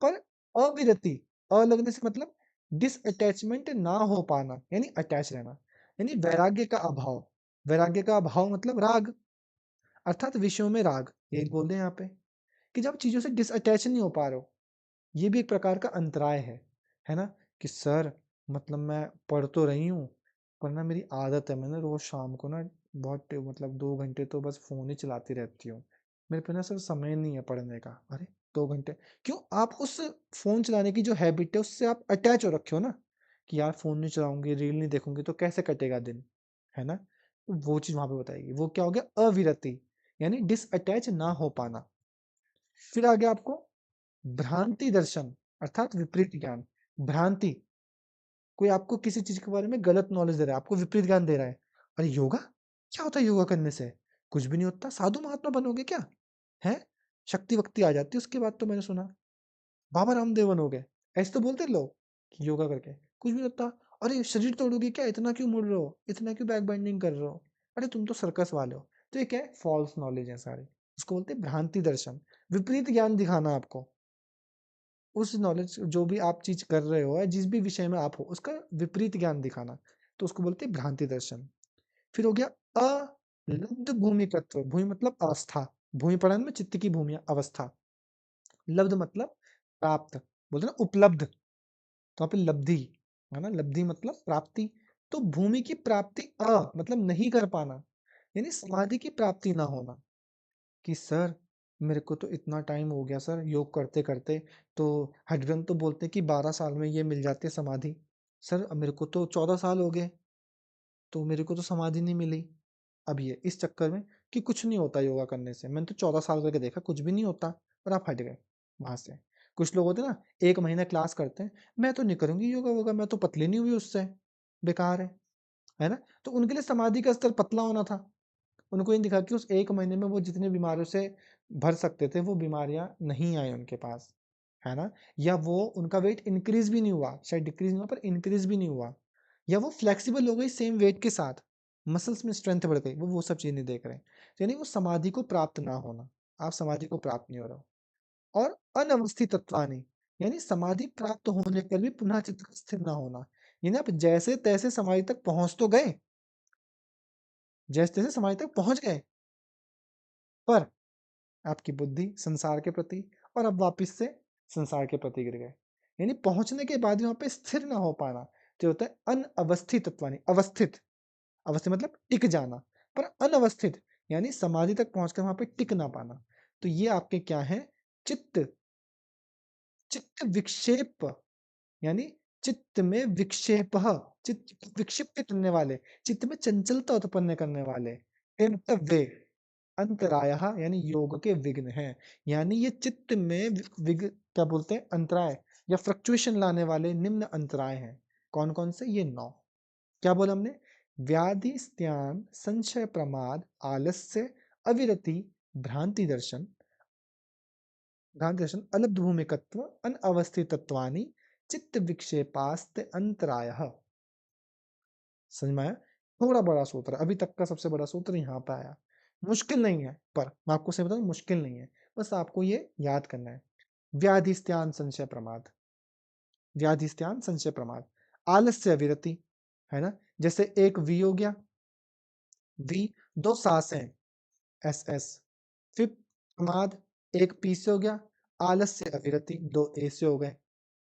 A: पर अविरति, अ लगने से मतलब डिसअटैचमेंट ना हो पाना यानी अटैच रहना, यानी वैराग्य का अभाव। वैराग्य का अभाव मतलब राग, अर्थात विषयों में राग, यही बोल रहे हैं यहाँ पे कि जब चीजों से डिसअटैच नहीं हो पा रहे हो, ये भी एक प्रकार का अंतराय है ना? कि सर मतलब मैं पढ़ तो रही हूँ, पर ना मेरी आदत है, मैं ना रोज शाम को ना बहुत मतलब 2 घंटे तो बस फोन ही चलाती रहती हूँ, मेरे पे ना सर समय नहीं है पढ़ने का। अरे 2 घंटे क्यों? आप उस फोन चलाने की जो हैबिट है उससे आप अटैच हो रखे हो ना, कि यार फोन नहीं चलाऊंगी, रील नहीं देखूंगी तो कैसे कटेगा दिन, है ना? तो वो चीज वहां पे बताएगी, वो क्या हो गया अविरति, यानी डिसअटैच ना हो पाना। फिर आ गया आपको भ्रांति दर्शन, अर्थात विपरीत ज्ञान। भ्रांति, कोई आपको किसी चीज के बारे में गलत नॉलेज दे रहा है, आपको विपरीत ज्ञान दे रहा है, अरे योगा, क्या होता है योगा करने से, कुछ भी नहीं होता, साधु महात्मा बनोगे क्या, है, शक्ति वक्ति आ जाती है उसके बाद, तो मैंने सुना बाबा रामदेव बनोगे, ऐसे तो बोलते लोग कि योगा करके कुछ भी नहीं होता। अरे शरीर तोड़ोगे क्या, इतना क्यों मुड़ रहे हो, इतना क्यों बैक बेंडिंग कर रहे हो, अरे तुम तो सर्कस वाले हो। तो ये क्या है, फॉल्स नॉलेज है सारी, उसको बोलते हैं भ्रांति दर्शन, विपरीत ज्ञान दिखाना आपको, उस नॉलेज जो भी आप चीज कर रहे हो या जिस भी विषय में आप हो उसका विपरीत ज्ञान दिखाना, तो उसको बोलते हैं भ्रांति दर्शन। फिर हो गया अलब्ध भूमिकत्व, भूमि मतलब अवस्था, भूमि पढ़ने में चित्त की भूमि अवस्था, लब्ध मतलब प्राप्त, बोलते हैं ना उपलब्ध, तो वहाँ पे लब्धि है ना, लब्धि मतलब प्राप्ति। तो भूमि की प्राप्ति मतलब नहीं कर पाना, यानी समाधि की प्राप्ति ना होना, कि सर मेरे को तो इतना टाइम हो गया सर योग करते करते, तो हठग्रंथ तो बोलते हैं कि 12 साल में ये मिल जाती है समाधि, सर अब मेरे को तो 14 साल हो गए, तो मेरे को तो समाधि नहीं मिली। अब ये इस चक्कर में कि कुछ नहीं होता योगा करने से, मैंने तो 14 साल करके देखा कुछ भी नहीं होता, और आप हट गए वहां से। कुछ लोग होते हैं ना, 1 महीना क्लास करते हैं, मैं तो नहीं करूंगी योगा वोगा, मैं तो पतली नहीं हुई उससे, बेकार है ना? तो उनके लिए समाधि का स्तर पतला होना था, उनको ये दिखा कि उस 1 महीने में वो जितनी बीमारियों से भर सकते थे वो बीमारियां नहीं आई उनके पास, है ना? या वो उनका वेट इंक्रीज भी नहीं हुआ, शायद डिक्रीज नहीं हुआ पर इंक्रीज भी नहीं हुआ, या वो फ्लेक्सिबल हो गई सेम वेट के साथ, मसल्स में स्ट्रेंथ बढ़ गई, वो सब चीज नहीं देख रहे हैं। तो यानी वो समाधि को प्राप्त ना होना, आप समाधि को प्राप्त नहीं हो रहे हो। और अनवस्थित तत्वानी, यानी समाधि प्राप्त होने पर भी पुनः चित्त का स्थिर ना होना, यानी आप जैसे तैसे समाधि तक पहुंच तो गए, जैसे तैसे समाधि तक पहुंच गए, पर आपकी बुद्धि संसार के प्रति, और अब वापस से संसार के प्रति गिर गए, यानी पहुंचने के बाद भी वहां पे स्थिर ना हो पाना, जो होता है अनअवस्थित तत्वानी। अवस्थित, अवस्थित मतलब टिक जाना, पर अनवस्थित यानी समाधि तक पहुंचकर वहां पे टिक ना पाना। तो ये आपके क्या है, चित्त, चित्त विक्षेप, यानी चित्त में विक्षेप, चित्त विक्षिप्त करने वाले, चित्त में चंचलता उत्पन्न करने वाले, ये मतलब वे अंतरायः यानी योग के विघ्न हैं, यानी ये चित्त में क्या बोलते हैं, अंतराय या फ्लक्चुएशन लाने वाले निम्न अंतराय हैं। कौन कौन से? ये 9। क्या बोला हमने? व्याधि, स्त्यान, संशय, प्रमाद, आलस्य, अविरति, भ्रांति दर्शन, अलब्ध भूमिकत्व, अनअवस्थितत्वानि, चित्त विक्षेपास्त अंतरायः। समझ में आया? थोड़ा बड़ा सूत्र है, अभी तक का सबसे बड़ा सूत्र यहाँ पे आया। मुश्किल नहीं है, पर मैं आपको सही बताऊं मुश्किल नहीं है, बस आपको ये याद करना है। व्याधि, स्त्यान, संशय, प्रमाद, व्याधि, स्त्यान, संशय, प्रमाद, आलस्य, विरति, है ना? जैसे एक वी हो गया, वी, 2 सांसें, एस एस, फिर प्रमाद, एक पी से हो गया, आलस्य, अविरति, 2 ए से हो गए,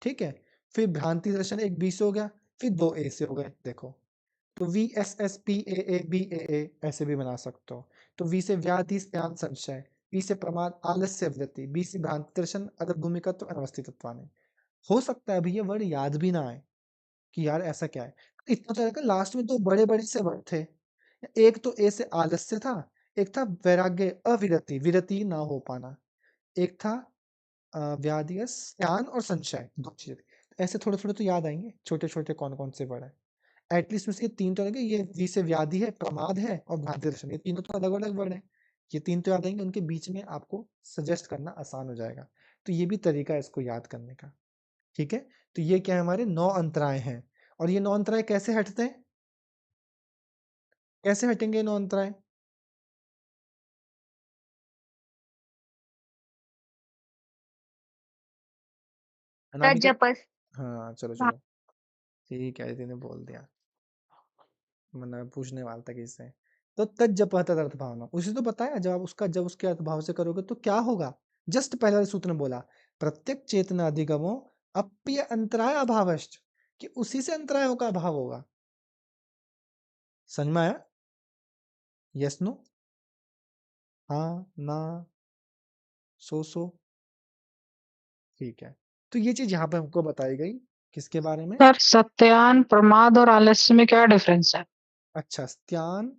A: ठीक है? फिर भ्रांति दर्शन, एक बी से हो गया, फिर 2 ए से हो गए। देखो, तो V S S P A A B A A ऐसे भी बना सकते हो। तो वी से व्याधि, स्त्यान, संशय, पी से प्रमाद, आलस्य, वृत्ति, बी से भ्रांति दर्शन, अदर भूमिकत्व, अनवस्थितत्वानि। हो सकता है अभी ये वर्ड याद भी ना आए कि यार ऐसा क्या है। इतना तो है, लास्ट में 2 बड़े बड़े से वर्ड थे, एक तो ए से आलस्य था, एक था वैराग्य, अविरति, विरति ना हो पाना, एक था व्याधि, स्त्यान और संशय, 2 चीजें। ऐसे थोड़े थोड़े तो याद आएंगे, छोटे छोटे कौन कौन से वर्ड है। एटलीस्ट उसके 3 तो लगे, ये वी से व्याधि है, प्रमाद है और भ्रांति दर्शन, ये तीनों तो अलग अलग वर्ड है, ये 3 तो याद आएंगे, उनके बीच में आपको सजेस्ट करना आसान हो जाएगा। तो ये भी तरीका है इसको याद करने का, ठीक है? तो ये क्या है, हमारे 9 अंतराय हैं। और ये 9 अंतराय कैसे हटते हैं? कैसे हटेंगे ये 9 अंतराय? है ना? अभी तक
B: तजपस
A: हाँ, चलो
B: हाँ।
A: चलो, ठीक है, इतने बोल दिया, मैं पूछने वाला था किससे। तो तज्जप तदर्थ भावना, उसे तो बताया, जब उसके अर्थ भाव से करोगे तो क्या होगा। जस्ट पहला वाले सूत्र में बोला, प्रत्येक चेतना अधिगमो अप्य अंतराय अभावश्च, कि उसी से अंतरायों का अभाव होगा। समझ में आया? यस, नो, हाँ, ना, सो, ठीक है। तो ये चीज यहाँ पे हमको बताई गई, किसके बारे में?
C: सर सत्यान, प्रमाद और आलस्य में क्या डिफरेंस है?
A: अच्छा, स्त्यान,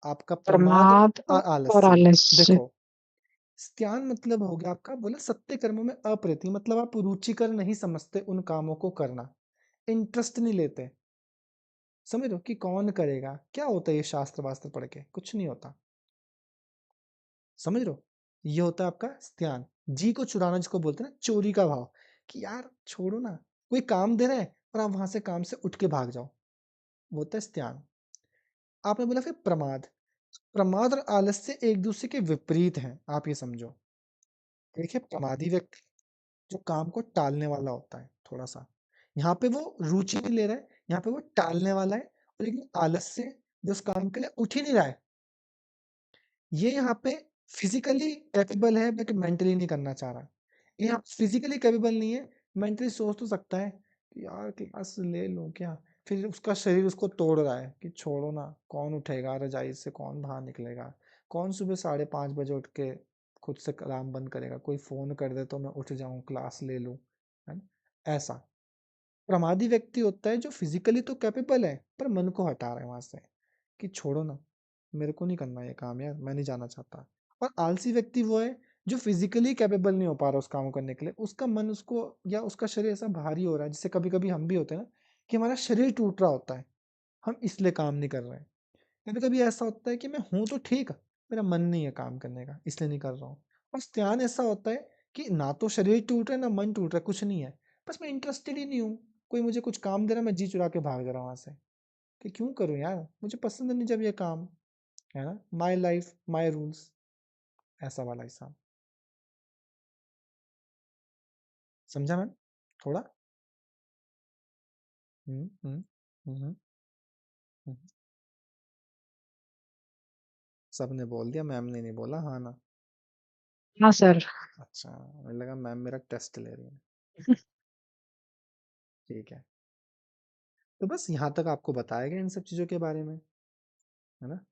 A: आपका प्रमाद
C: प्रमाद
A: और
C: और
A: आलस्य।
C: आलस्य।
A: देखो, स्त्यान मतलब हो गया आपका, बोला सत्य कर्मों में अप्रति, मतलब आप रुचिकर नहीं समझते उन कामों को करना, इंटरेस्ट नहीं लेते। समझ लो कि कौन करेगा, क्या होता है ये शास्त्र वास्त्र पढ़ के, कुछ नहीं होता। समझ लो, ये होता है आपका स्त्यान, जी को चुराना, जिसको बोलते हैं ना चोरी का भाव, कि यार छोड़ो ना, कोई काम दे रहा है और आप वहां से काम से उठ के भाग जाओ, वो होता है स्त्यान। आपने बोला फिर प्रमाद, प्रमाद और आलस्य एक दूसरे के विपरीत हैं, आप ये समझो। देखिए, प्रमादी व्यक्ति जो काम को टालने वाला होता है, थोड़ा सा यहाँ पे वो रुचि नहीं ले रहा है, यहाँ पे वो टालने वाला है, और लेकिन आलस्य जो उस काम के लिए उठ ही नहीं रहा है, ये यहाँ पे फिजिकली कैपेबल है लेकिन मेंटली नहीं करना चाह रहा। ये यहाँ फिजिकली कैपेबल नहीं है, मेंटली सोच तो सकता है कि यार क्लास ले लूं क्या, फिर उसका शरीर उसको तोड़ रहा है कि छोड़ो ना, कौन उठेगा रजाई से, कौन बाहर निकलेगा, कौन सुबह 5:30 बजे उठ के खुद से काम बंद करेगा, कोई फोन कर दे तो मैं उठ जाऊं क्लास ले लूं, है ना? ऐसा प्रमादी व्यक्ति होता है जो फिजिकली तो कैपेबल है पर मन को हटा रहा है वहां से, कि छोड़ो ना, मेरे को नहीं करना ये काम यार, मैं नहीं जाना चाहता। और आलसी व्यक्ति वो है जो फिजिकली कैपेबल नहीं हो पा रहा उस काम को करने के लिए, उसका मन उसको, या उसका शरीर ऐसा भारी हो रहा है, जिससे कभी कभी हम भी होते हैं ना, कि हमारा शरीर टूट रहा होता है, हम इसलिए काम नहीं कर रहे हैं। कभी कभी ऐसा होता है कि मैं हूं तो ठीक, मेरा मन नहीं है काम करने का, इसलिए नहीं कर रहा हूँ। और ध्यान ऐसा होता है कि ना तो शरीर टूट रहा है ना मन टूट रहा है, कुछ नहीं है, बस मैं इंटरेस्टेड ही नहीं हूँ, कोई मुझे कुछ काम दे रहा है, मैं जी चुरा के भाग जा रहा हूँ वहां से, कि क्यों करूँ यार, मुझे पसंद नहीं जब ये काम, है ना, माई लाइफ माई रूल्स, ऐसा वाला हिसाब। समझा मैम? थोड़ा। हम्म हम्म हम्म हम्म। सबने बोल दिया, मैम ने नहीं बोला, हाँ ना?
C: हाँ सर।
A: अच्छा, मुझे लगा मैम मेरा टेस्ट ले रही है। ठीक है, तो बस यहाँ तक आपको बताया गया इन सब चीजों के बारे में, है ना?